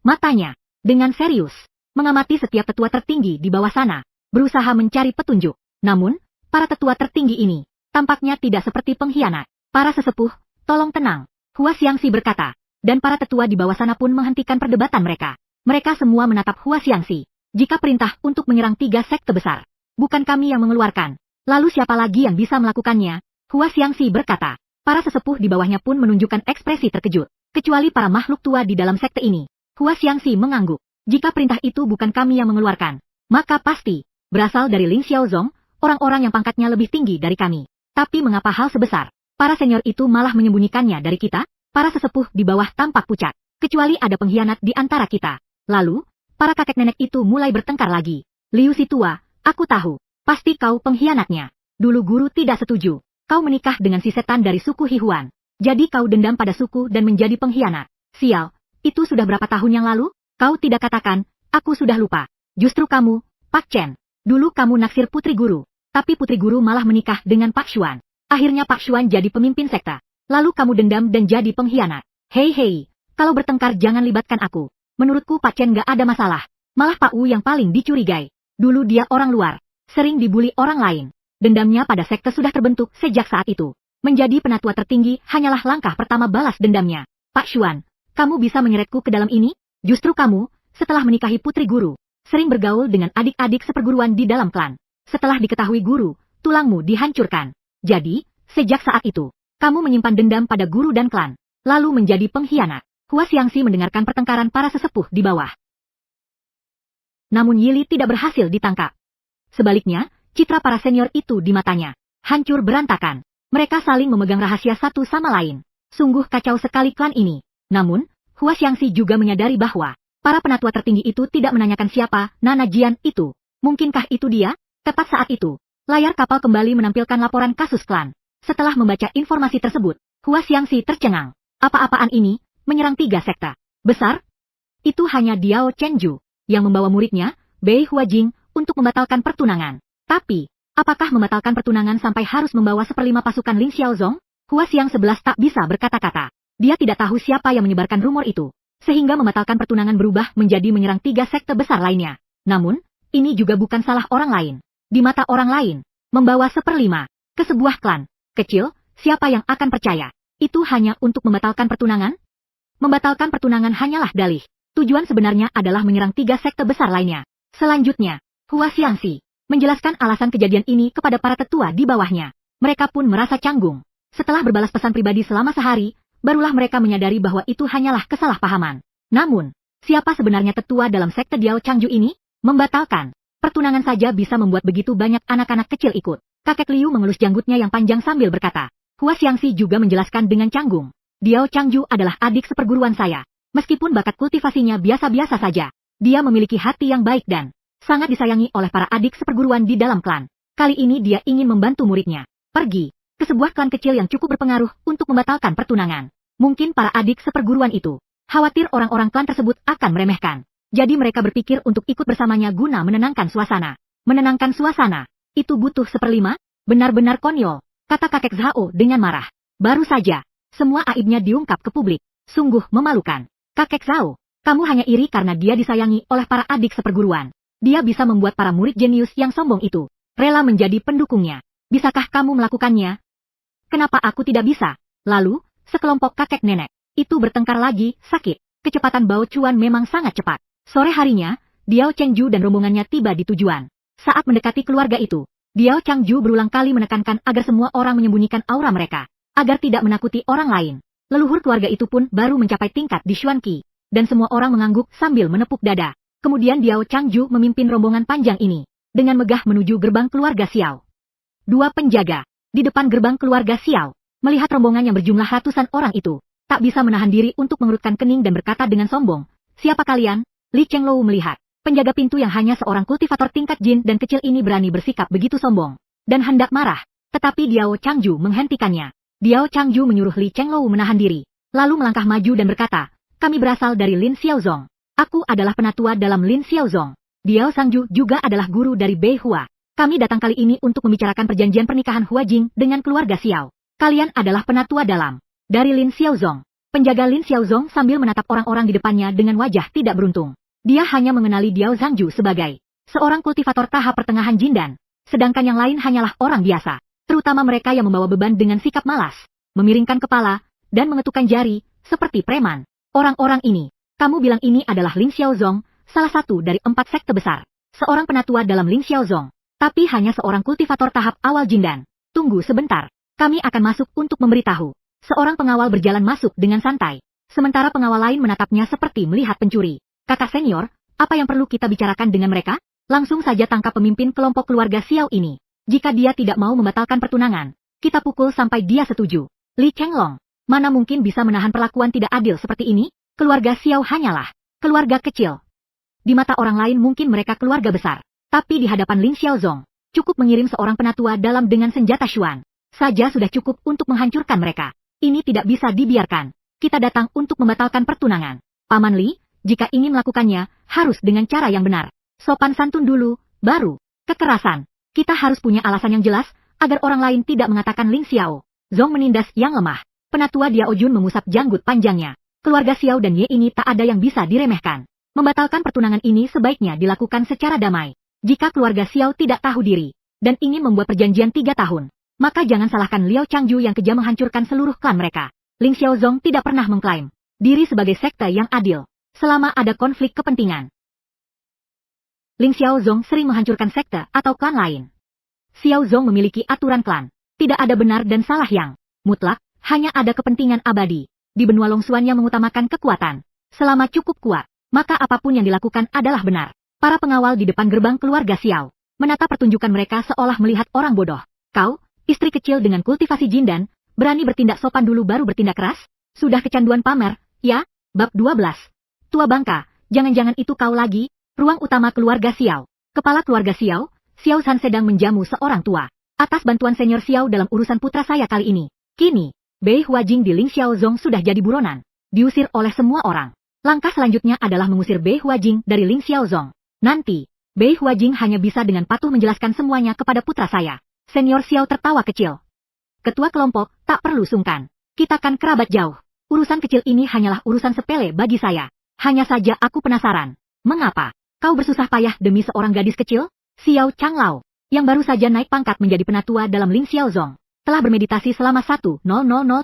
Matanya, dengan serius, mengamati setiap tetua tertinggi di bawah sana, berusaha mencari petunjuk. Namun, para tetua tertinggi ini tampaknya tidak seperti pengkhianat. Para sesepuh, tolong tenang, Hua Xiangxi berkata. Dan para tetua di bawah sana pun menghentikan perdebatan mereka. Mereka semua menatap Hua Xiangxi. Jika perintah untuk menyerang 3 sekte besar, bukan kami yang mengeluarkan. Lalu siapa lagi yang bisa melakukannya? Hua Xiangxi berkata. Para sesepuh di bawahnya pun menunjukkan ekspresi terkejut. Kecuali para makhluk tua di dalam sekte ini. Hua Xiangxi mengangguk. Jika perintah itu bukan kami yang mengeluarkan, maka pasti berasal dari Ling Xiaozong, orang-orang yang pangkatnya lebih tinggi dari kami. Tapi mengapa hal sebesar para senior itu malah menyembunyikannya dari kita? Para sesepuh di bawah tampak pucat. Kecuali ada pengkhianat di antara kita. Lalu, para kakek nenek itu mulai bertengkar lagi. Liu si tua, aku tahu. Pasti kau pengkhianatnya. Dulu guru tidak setuju. Kau menikah dengan si setan dari suku Hihuan. Jadi kau dendam pada suku dan menjadi pengkhianat. Sial, itu sudah berapa tahun yang lalu? Kau tidak katakan, aku sudah lupa. Justru kamu, Pak Chen. Dulu kamu naksir putri guru. Tapi putri guru malah menikah dengan Pak Xuan. Akhirnya Pak Xuan jadi pemimpin sekte. Lalu kamu dendam dan jadi pengkhianat. Hei, kalau bertengkar jangan libatkan aku. Menurutku Pak Chen gak ada masalah. Malah Pak Wu yang paling dicurigai. Dulu dia orang luar. Sering dibully orang lain. Dendamnya pada sekte sudah terbentuk sejak saat itu. Menjadi penatua tertinggi hanyalah langkah pertama balas dendamnya. Pak Xuan, kamu bisa menyeretku ke dalam ini? Justru kamu, setelah menikahi putri guru, sering bergaul dengan adik-adik seperguruan di dalam klan. Setelah diketahui guru, tulangmu dihancurkan. Jadi, sejak saat itu, kamu menyimpan dendam pada guru dan klan, lalu menjadi pengkhianat. Hua Xiangxi mendengarkan pertengkaran para sesepuh di bawah. Namun Yili tidak berhasil ditangkap. Sebaliknya, citra para senior itu di matanya hancur berantakan. Mereka saling memegang rahasia satu sama lain. Sungguh kacau sekali klan ini. Namun, Hua Xiangxi juga menyadari bahwa para penatua tertinggi itu tidak menanyakan siapa Nana Jian itu. Mungkinkah itu dia? Tepat saat itu, layar kapal kembali menampilkan laporan kasus klan. Setelah membaca informasi tersebut, Hua Xiangxi tercengang. Apa-apaan ini? Menyerang 3 sekte besar? Itu hanya Diao Chengju yang membawa muridnya, Bei Huajing, untuk membatalkan pertunangan. Tapi, apakah membatalkan pertunangan sampai harus membawa 1/5 pasukan Lin Xiaozong? Hua Xiang 11 tak bisa berkata-kata. Dia tidak tahu siapa yang menyebarkan rumor itu, sehingga membatalkan pertunangan berubah menjadi menyerang 3 sekte besar lainnya. Namun, ini juga bukan salah orang lain. Di mata orang lain, membawa 1/5 ke sebuah klan kecil, siapa yang akan percaya? Itu hanya untuk membatalkan pertunangan? Membatalkan pertunangan hanyalah dalih. Tujuan sebenarnya adalah menyerang 3 sekte besar lainnya. Selanjutnya, Hua Xiangxi menjelaskan alasan kejadian ini kepada para tetua di bawahnya. Mereka pun merasa canggung. Setelah berbalas pesan pribadi selama sehari, barulah mereka menyadari bahwa itu hanyalah kesalahpahaman. Namun, siapa sebenarnya tetua dalam sekte Diao Changju ini? Membatalkan pertunangan saja bisa membuat begitu banyak anak-anak kecil ikut. Kakek Liu mengelus janggutnya yang panjang sambil berkata. Hua Xiangxi juga menjelaskan dengan canggung. Diao Changju adalah adik seperguruan saya. Meskipun bakat kultivasinya biasa-biasa saja, dia memiliki hati yang baik dan sangat disayangi oleh para adik seperguruan di dalam klan. Kali ini dia ingin membantu muridnya pergi ke sebuah klan kecil yang cukup berpengaruh untuk membatalkan pertunangan. Mungkin para adik seperguruan itu khawatir orang-orang klan tersebut akan meremehkan. Jadi mereka berpikir untuk ikut bersamanya guna menenangkan suasana. Menenangkan suasana, itu butuh 1/5? Benar-benar konyol, kata kakek Zhao dengan marah. Baru saja, semua aibnya diungkap ke publik. Sungguh memalukan. Kakek Zhao, kamu hanya iri karena dia disayangi oleh para adik seperguruan. Dia bisa membuat para murid jenius yang sombong itu rela menjadi pendukungnya. Bisakah kamu melakukannya? Kenapa aku tidak bisa? Lalu, sekelompok kakek nenek itu bertengkar lagi, sakit. Kecepatan Bao Chuan memang sangat cepat. Sore harinya, Diao Chengju dan rombongannya tiba di tujuan. Saat mendekati keluarga itu, Diao Changju berulang kali menekankan agar semua orang menyembunyikan aura mereka, agar tidak menakuti orang lain. Leluhur keluarga itu pun baru mencapai tingkat di Xuanqi, dan semua orang mengangguk sambil menepuk dada. Kemudian Diao Changju memimpin rombongan panjang ini, dengan megah menuju gerbang keluarga Xiao. 2 penjaga di depan gerbang keluarga Xiao, melihat rombongan yang berjumlah ratusan orang itu, tak bisa menahan diri untuk mengerutkan kening dan berkata dengan sombong, "Siapa kalian?" Li Chenglou melihat penjaga pintu yang hanya seorang kultivator tingkat jin dan kecil ini berani bersikap begitu sombong, dan hendak marah, tetapi Diao Changju menghentikannya. Diao Changju menyuruh Li Chenglou menahan diri, lalu melangkah maju dan berkata, "Kami berasal dari Lin Xiaozong. Aku adalah penatua dalam Lin Xiaozong. Diao Changju juga adalah guru dari Bei Hua. Kami datang kali ini untuk membicarakan perjanjian pernikahan Huajing dengan keluarga Xiao. Kalian adalah penatua dalam dari Lin Xiaozong." Penjaga Lin Xiaozong sambil menatap orang-orang di depannya dengan wajah tidak beruntung. Dia hanya mengenali Diao Changju sebagai seorang kultivator tahap pertengahan Jindan, sedangkan yang lain hanyalah orang biasa. Terutama mereka yang membawa beban dengan sikap malas, memiringkan kepala, dan mengetukkan jari, seperti preman. Orang-orang ini, kamu bilang ini adalah Lin Xiaozong, salah satu dari 4 sekte besar. Seorang penatua dalam Lin Xiaozong, tapi hanya seorang kultivator tahap awal Jindan. Tunggu sebentar, kami akan masuk untuk memberitahu. Seorang pengawal berjalan masuk dengan santai, sementara pengawal lain menatapnya seperti melihat pencuri. Kakak senior, apa yang perlu kita bicarakan dengan mereka? Langsung saja tangkap pemimpin kelompok keluarga Xiao ini. Jika dia tidak mau membatalkan pertunangan, kita pukul sampai dia setuju. Li Chenglong, mana mungkin bisa menahan perlakuan tidak adil seperti ini? Keluarga Xiao hanyalah keluarga kecil. Di mata orang lain mungkin mereka keluarga besar, tapi di hadapan Lin Xiaozong, Cukup mengirim seorang penatua dalam dengan senjata Xuan saja sudah cukup untuk menghancurkan mereka. Ini tidak bisa dibiarkan. Kita datang untuk membatalkan pertunangan. Paman Li, jika ingin melakukannya, harus dengan cara yang benar. Sopan santun dulu, baru kekerasan. Kita harus punya alasan yang jelas, agar orang lain tidak mengatakan Ling Xiao Zong menindas yang lemah. Penatua Diao Jun mengusap janggut panjangnya. Keluarga Xiao dan Ye ini tak ada yang bisa diremehkan. Membatalkan pertunangan ini sebaiknya dilakukan secara damai. Jika keluarga Xiao tidak tahu diri, dan ingin membuat perjanjian 3 tahun, maka jangan salahkan Liao Changju yang kejam menghancurkan seluruh klan mereka. Ling Xiaozong tidak pernah mengklaim diri sebagai sekte yang adil selama ada konflik kepentingan. Ling Xiaozong sering menghancurkan sekte atau klan lain. Xiaozong memiliki aturan klan. Tidak ada benar dan salah yang mutlak, hanya ada kepentingan abadi. Di benua Longsuan yang mengutamakan kekuatan. Selama cukup kuat, maka apapun yang dilakukan adalah benar. Para pengawal di depan gerbang keluarga Xiao menatap pertunjukan mereka seolah melihat orang bodoh. Kau, istri kecil dengan kultivasi jindan, berani bertindak sopan dulu baru bertindak keras? Sudah kecanduan pamer, ya? Bab 12. Tua bangka, jangan-jangan itu kau lagi? Ruang utama keluarga Xiao. Kepala keluarga Xiao, Xiao San sedang menjamu seorang tua. Atas bantuan senior Xiao dalam urusan putra saya kali ini. Kini, Bei Huajing di Ling Xiaozong sudah jadi buronan. Diusir oleh semua orang. Langkah selanjutnya adalah mengusir Bei Huajing dari Ling Xiaozong. Nanti, Bei Huajing hanya bisa dengan patuh menjelaskan semuanya kepada putra saya. Senior Xiao tertawa kecil. Ketua kelompok, tak perlu sungkan. Kita kan kerabat jauh. Urusan kecil ini hanyalah urusan sepele bagi saya. Hanya saja aku penasaran. Mengapa kau bersusah payah demi seorang gadis kecil? Xiao Changlao, yang baru saja naik pangkat menjadi penatua dalam Ling Xiaozong, telah bermeditasi selama 1000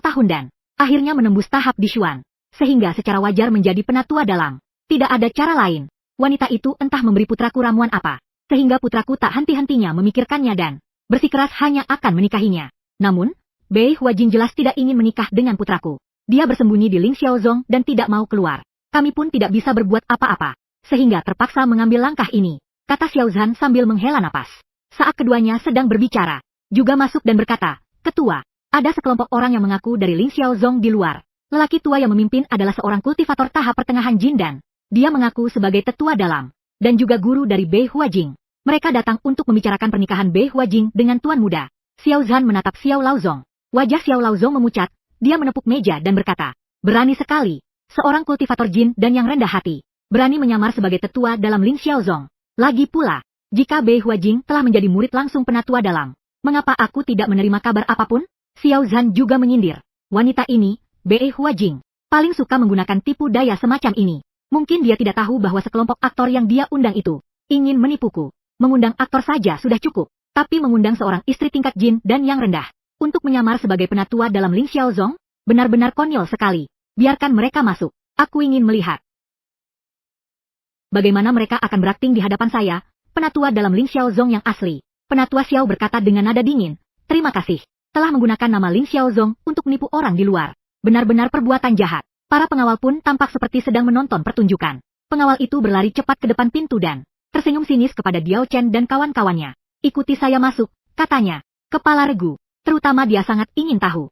tahun dan akhirnya menembus tahap di Xuan, sehingga secara wajar menjadi penatua dalam. Tidak ada cara lain. Wanita itu entah memberi putraku ramuan apa, sehingga putraku tak henti-hentinya memikirkannya dan bersikeras hanya akan menikahinya. Namun, Bei Huajing jelas tidak ingin menikah dengan putraku. Dia bersembunyi di Ling Xiaozong dan tidak mau keluar. Kami pun tidak bisa berbuat apa-apa, sehingga terpaksa mengambil langkah ini, kata Xiao Zhan sambil menghela napas. Saat keduanya sedang berbicara, juga masuk dan berkata, Ketua, ada sekelompok orang yang mengaku dari Ling Xiaozong di luar. Lelaki tua yang memimpin adalah seorang kultivator tahap pertengahan Jin dan dia mengaku sebagai tetua dalam, dan juga guru dari Bei Huajing. Mereka datang untuk membicarakan pernikahan Bei Huajing dengan tuan muda. Xiao Zhan menatap Xiao Laozong. Wajah Xiao Laozong memucat, dia menepuk meja dan berkata, berani sekali, seorang kultivator Jin dan yang rendah hati, berani menyamar sebagai tetua dalam Ling Xiaozong. Lagi pula, jika Bei Huajing telah menjadi murid langsung penatua dalam, mengapa aku tidak menerima kabar apapun? Xiao Zhan juga menyindir. Wanita ini, Bei Huajing, paling suka menggunakan tipu daya semacam ini. Mungkin dia tidak tahu bahwa sekelompok aktor yang dia undang itu ingin menipuku. Mengundang aktor saja sudah cukup, tapi mengundang seorang istri tingkat Jin dan yang rendah untuk menyamar sebagai penatua dalam Ling Xiaozong, benar-benar konyol sekali. Biarkan mereka masuk. Aku ingin melihat bagaimana mereka akan berakting di hadapan saya, penatua dalam Ling Xiaozong yang asli. Penatua Xiao berkata dengan nada dingin, terima kasih, telah menggunakan nama Ling Xiaozong untuk menipu orang di luar. Benar-benar perbuatan jahat. Para pengawal pun tampak seperti sedang menonton pertunjukan. Pengawal itu berlari cepat ke depan pintu dan tersenyum sinis kepada Diao Chen dan kawan-kawannya. Ikuti saya masuk, katanya. Kepala regu, terutama dia sangat ingin tahu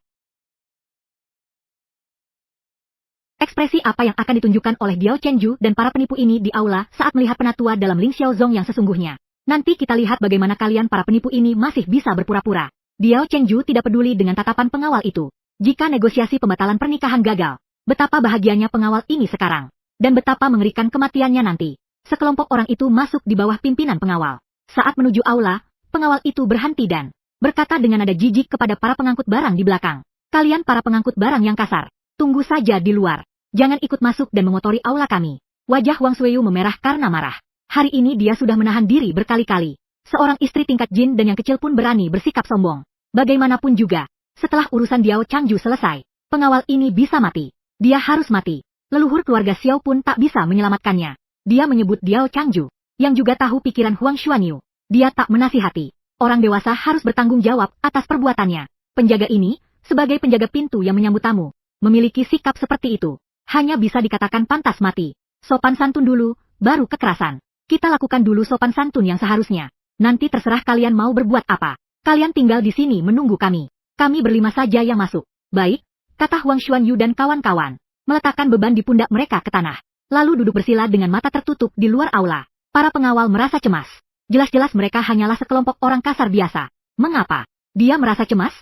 ekspresi apa yang akan ditunjukkan oleh Diao Chenju dan para penipu ini di aula saat melihat penatua dalam Ling Xiaozong yang sesungguhnya. Nanti kita lihat bagaimana kalian para penipu ini masih bisa berpura-pura. Diao Chenju tidak peduli dengan tatapan pengawal itu. Jika negosiasi pembatalan pernikahan gagal, betapa bahagianya pengawal ini sekarang, dan betapa mengerikan kematiannya nanti. Sekelompok orang itu masuk di bawah pimpinan pengawal. Saat menuju aula, pengawal itu berhenti dan berkata dengan nada jijik kepada para pengangkut barang di belakang. Kalian para pengangkut barang yang kasar, tunggu saja di luar. Jangan ikut masuk dan mengotori aula kami. Wajah Wang Suiyu memerah karena marah. Hari ini dia sudah menahan diri berkali-kali. Seorang istri tingkat Jin dan yang kecil pun berani bersikap sombong. Bagaimanapun juga, setelah urusan Diao Changju selesai, pengawal ini bisa mati. Dia harus mati. Leluhur keluarga Xiao pun tak bisa menyelamatkannya. Dia menyebut Diao Changju, yang juga tahu pikiran Huang Xuanyu. Dia tak menasihati. Orang dewasa harus bertanggung jawab atas perbuatannya. Penjaga ini, sebagai penjaga pintu yang menyambut tamu, memiliki sikap seperti itu. Hanya bisa dikatakan pantas mati. Sopan santun dulu, baru kekerasan. Kita lakukan dulu sopan santun yang seharusnya. Nanti terserah kalian mau berbuat apa. Kalian tinggal di sini menunggu kami. Kami berlima saja yang masuk. Baik, kata Huang Xuanyu dan kawan-kawan. Meletakkan beban di pundak mereka ke tanah. Lalu duduk bersila dengan mata tertutup di luar aula. Para pengawal merasa cemas. Jelas-jelas mereka hanyalah sekelompok orang kasar biasa. Mengapa? Dia merasa cemas?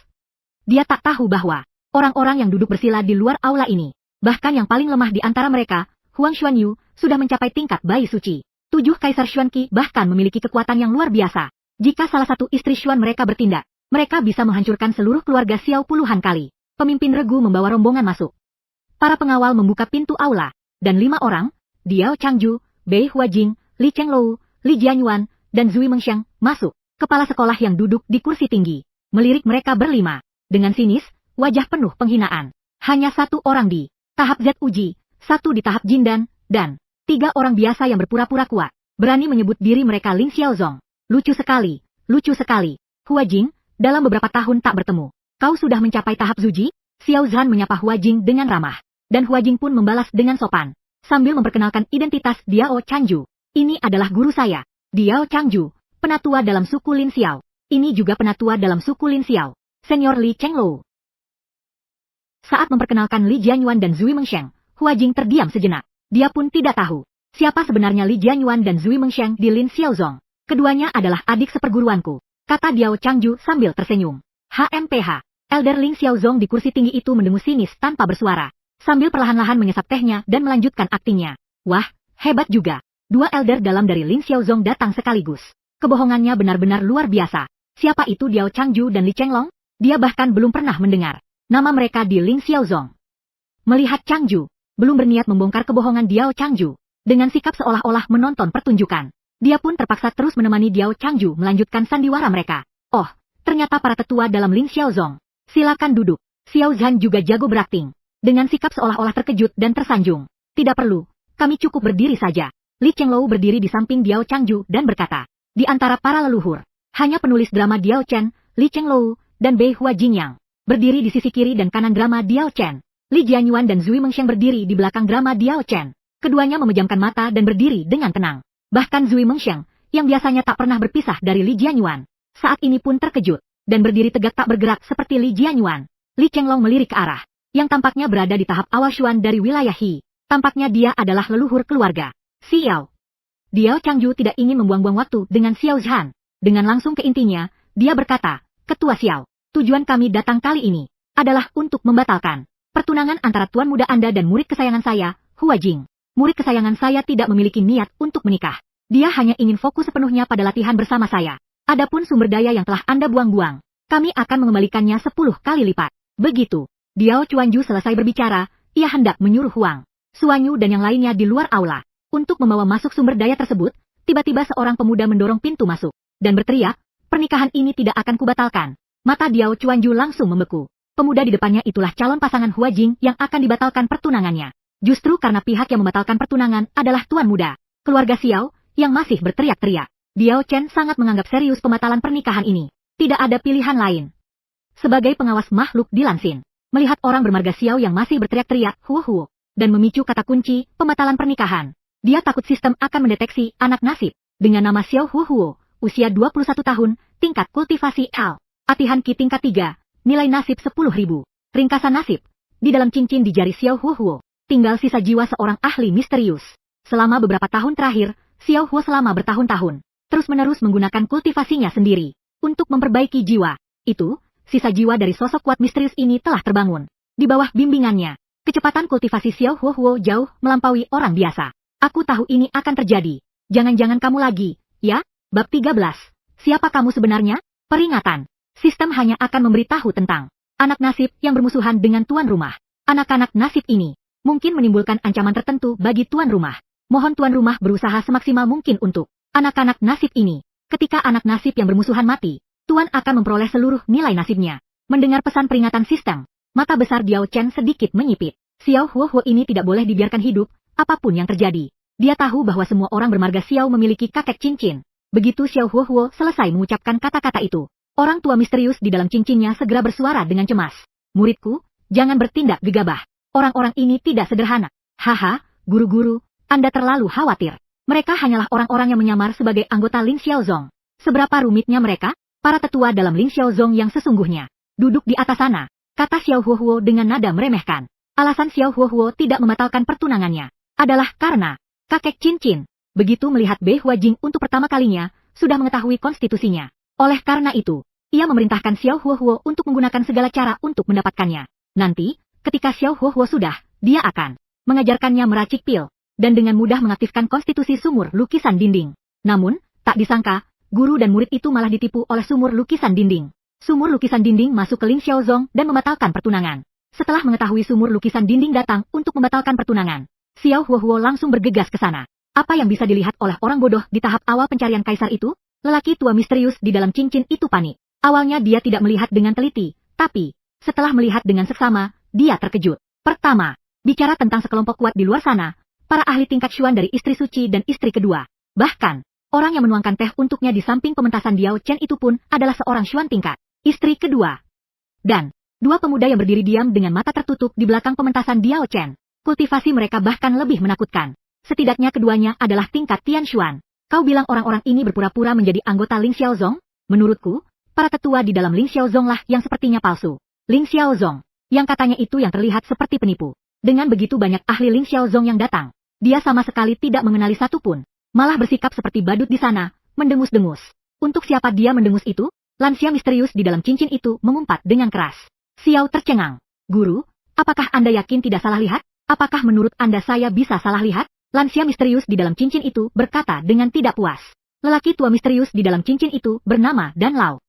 Dia tak tahu bahwa orang-orang yang duduk bersila di luar aula ini, bahkan yang paling lemah di antara mereka, Huang Xuanyu, sudah mencapai tingkat bayi suci. 7 Kaisar Xuanqi bahkan memiliki kekuatan yang luar biasa. Jika salah satu istri Xuan mereka bertindak, mereka bisa menghancurkan seluruh keluarga Xiao puluhan kali. Pemimpin regu membawa rombongan masuk. Para pengawal membuka pintu aula, dan 5 orang, Diao Changju, Bei Huajing, Li Chenglou, Li Jianyuan, dan Zui Mengxiang, masuk. Kepala sekolah yang duduk di kursi tinggi, melirik mereka berlima. Dengan sinis, wajah penuh penghinaan. Hanya 1 orang di tahap Z uji, 1 di tahap Jindan, dan 3 orang biasa yang berpura-pura kuat. Berani menyebut diri mereka Ling Xiaozong. Lucu sekali, lucu sekali. Huajing, dalam beberapa tahun tak bertemu, kau sudah mencapai tahap Zuji? Xiao Zhan menyapa Huajing dengan ramah. Dan Huajing pun membalas dengan sopan, sambil memperkenalkan identitas Diao Changju. Ini adalah guru saya. Diao Changju, penatua dalam suku Lin Xiao. Ini juga penatua dalam suku Lin Xiao, Senior Li Chenglou. Saat memperkenalkan Li Jianyuan dan Zui Mengxiang, Huajing terdiam sejenak. Dia pun tidak tahu siapa sebenarnya Li Jianyuan dan Zui Mengxiang di Lin Xiaozong. Keduanya adalah adik seperguruanku, kata Diao Changju sambil tersenyum. HMPH, Elder Ling Xiaozong di kursi tinggi itu mendengus sinis tanpa bersuara, sambil perlahan-lahan menyesap tehnya dan melanjutkan aktingnya. Wah, hebat juga. 2 elder dalam dari Ling Xiaozong datang sekaligus. Kebohongannya benar-benar luar biasa. Siapa itu Diao Changju dan Li Chenglong? Dia bahkan belum pernah mendengar nama mereka di Ling Xiaozong. Melihat Changju, belum berniat membongkar kebohongan Diao Changju. Dengan sikap seolah-olah menonton pertunjukan, dia pun terpaksa terus menemani Diao Changju melanjutkan sandiwara mereka. Oh, ternyata para tetua dalam Ling Xiaozong. Silakan duduk. Xiao Zhan juga jago berakting. Dengan sikap seolah-olah terkejut dan tersanjung. Tidak perlu, kami cukup berdiri saja. Li Chenglou berdiri di samping Diao Changju dan berkata, di antara para leluhur, hanya penulis drama Diao Chen, Li Chenglou, dan Bei Huajing yang berdiri di sisi kiri dan kanan drama Diao Chen. Li Jianyuan dan Zui Mengxiang berdiri di belakang drama Diao Chen. Keduanya memejamkan mata dan berdiri dengan tenang. Bahkan Zui Mengxiang, yang biasanya tak pernah berpisah dari Li Jianyuan, saat ini pun terkejut, dan berdiri tegak tak bergerak seperti Li Jianyuan. Li Chenglong melirik ke arah yang tampaknya berada di tahap awal Xuan dari wilayah He. Tampaknya dia adalah leluhur keluarga Xiao. Diao Changju tidak ingin membuang-buang waktu dengan Xiao Zhan. Dengan langsung ke intinya, dia berkata, Ketua Xiao, tujuan kami datang kali ini adalah untuk membatalkan pertunangan antara tuan muda Anda dan murid kesayangan saya, Huajing. Murid kesayangan saya tidak memiliki niat untuk menikah. Dia hanya ingin fokus sepenuhnya pada latihan bersama saya. Adapun sumber daya yang telah Anda buang-buang, kami akan mengembalikannya 10 kali lipat. Begitu Diao Chuanju selesai berbicara, ia hendak menyuruh Huang Xuanyu dan yang lainnya di luar aula untuk membawa masuk sumber daya tersebut. Tiba-tiba seorang pemuda mendorong pintu masuk dan berteriak, pernikahan ini tidak akan kubatalkan. Mata Diao Chuanju langsung membeku. Pemuda di depannya itulah calon pasangan Huajing yang akan dibatalkan pertunangannya. Justru karena pihak yang membatalkan pertunangan adalah tuan muda keluarga Xiao yang masih berteriak-teriak. Diao Chen sangat menganggap serius pembatalan pernikahan ini. Tidak ada pilihan lain. Sebagai pengawas makhluk di Lansin, melihat orang bermarga Xiao yang masih berteriak-teriak, huo, dan memicu kata kunci, pembatalan pernikahan. Dia takut sistem akan mendeteksi anak nasib dengan nama Xiao Huo, usia 21 tahun, tingkat kultivasi L. Atihan Ki tingkat 3, nilai nasib 10.000. Ringkasan nasib. Di dalam cincin di jari Xiao Huo, tinggal sisa jiwa seorang ahli misterius. Selama beberapa tahun terakhir, Xiao Huo selama bertahun-tahun terus-menerus menggunakan kultivasinya sendiri untuk memperbaiki jiwa. Itu, sisa jiwa dari sosok kuat misterius ini telah terbangun. Di bawah bimbingannya, kecepatan kultivasi Xiao Huo jauh melampaui orang biasa. Aku tahu ini akan terjadi. Jangan-jangan kamu lagi, ya? Bab 13. Siapa kamu sebenarnya? Peringatan. Sistem hanya akan memberitahu tentang anak nasib yang bermusuhan dengan tuan rumah. Anak-anak nasib ini mungkin menimbulkan ancaman tertentu bagi tuan rumah. Mohon tuan rumah berusaha semaksimal mungkin untuk anak-anak nasib ini. Ketika anak nasib yang bermusuhan mati, tuan akan memperoleh seluruh nilai nasibnya. Mendengar pesan peringatan sistem, mata besar Diao Chen sedikit menyipit. Xiao Huo ini tidak boleh dibiarkan hidup. Apapun yang terjadi, dia tahu bahwa semua orang bermarga Xiao memiliki kakek cincin. Begitu Xiao Huo selesai mengucapkan kata-kata itu, orang tua misterius di dalam cincinnya segera bersuara dengan cemas. Muridku, jangan bertindak gegabah. Orang-orang ini tidak sederhana. Haha, guru-guru, Anda terlalu khawatir. Mereka hanyalah orang-orang yang menyamar sebagai anggota Ling Xiaozong. Seberapa rumitnya mereka? Para tetua dalam Ling Xiaozong yang sesungguhnya duduk di atas sana, kata Xiao Huo dengan nada meremehkan. Alasan Xiao Huo tidak membatalkan pertunangannya adalah karena kakek cincin. Begitu melihat Bei Huajing untuk pertama kalinya, sudah mengetahui konstitusinya. Oleh karena itu, ia memerintahkan Xiao Huohuo untuk menggunakan segala cara untuk mendapatkannya. Nanti, ketika Xiao Huohuo sudah, dia akan mengajarkannya meracik pil, dan dengan mudah mengaktifkan konstitusi sumur lukisan dinding. Namun, tak disangka, guru dan murid itu malah ditipu oleh sumur lukisan dinding. Sumur lukisan dinding masuk ke Ling Xiaozong dan membatalkan pertunangan. Setelah mengetahui sumur lukisan dinding datang untuk membatalkan pertunangan, Xiao Huohuo langsung bergegas ke sana. Apa yang bisa dilihat oleh orang bodoh di tahap awal pencarian kaisar itu? Lelaki tua misterius di dalam cincin itu panik. Awalnya dia tidak melihat dengan teliti, tapi setelah melihat dengan seksama, dia terkejut. Pertama, bicara tentang sekelompok kuat di luar sana, para ahli tingkat Xuan dari istri suci dan istri kedua. Bahkan, orang yang menuangkan teh untuknya di samping pementasan Diao Chen itu pun adalah seorang Xuan tingkat istri kedua. Dan dua pemuda yang berdiri diam dengan mata tertutup di belakang pementasan Diao Chen. Kultivasi mereka bahkan lebih menakutkan. Setidaknya keduanya adalah tingkat Tian Xuan. Kau bilang orang-orang ini berpura-pura menjadi anggota Ling Xiaozong? Menurutku, para tetua di dalam Ling Xiaozong lah yang sepertinya palsu. Ling Xiaozong, yang katanya itu yang terlihat seperti penipu. Dengan begitu banyak ahli Ling Xiaozong yang datang, dia sama sekali tidak mengenali satupun. Malah bersikap seperti badut di sana, mendengus-dengus. Untuk siapa dia mendengus itu? Lansia misterius di dalam cincin itu mengumpat dengan keras. Xiao tercengang. Guru, apakah Anda yakin tidak salah lihat? Apakah menurut Anda saya bisa salah lihat? Lansia misterius di dalam cincin itu berkata dengan tidak puas. Lelaki tua misterius di dalam cincin itu bernama Dan Lao.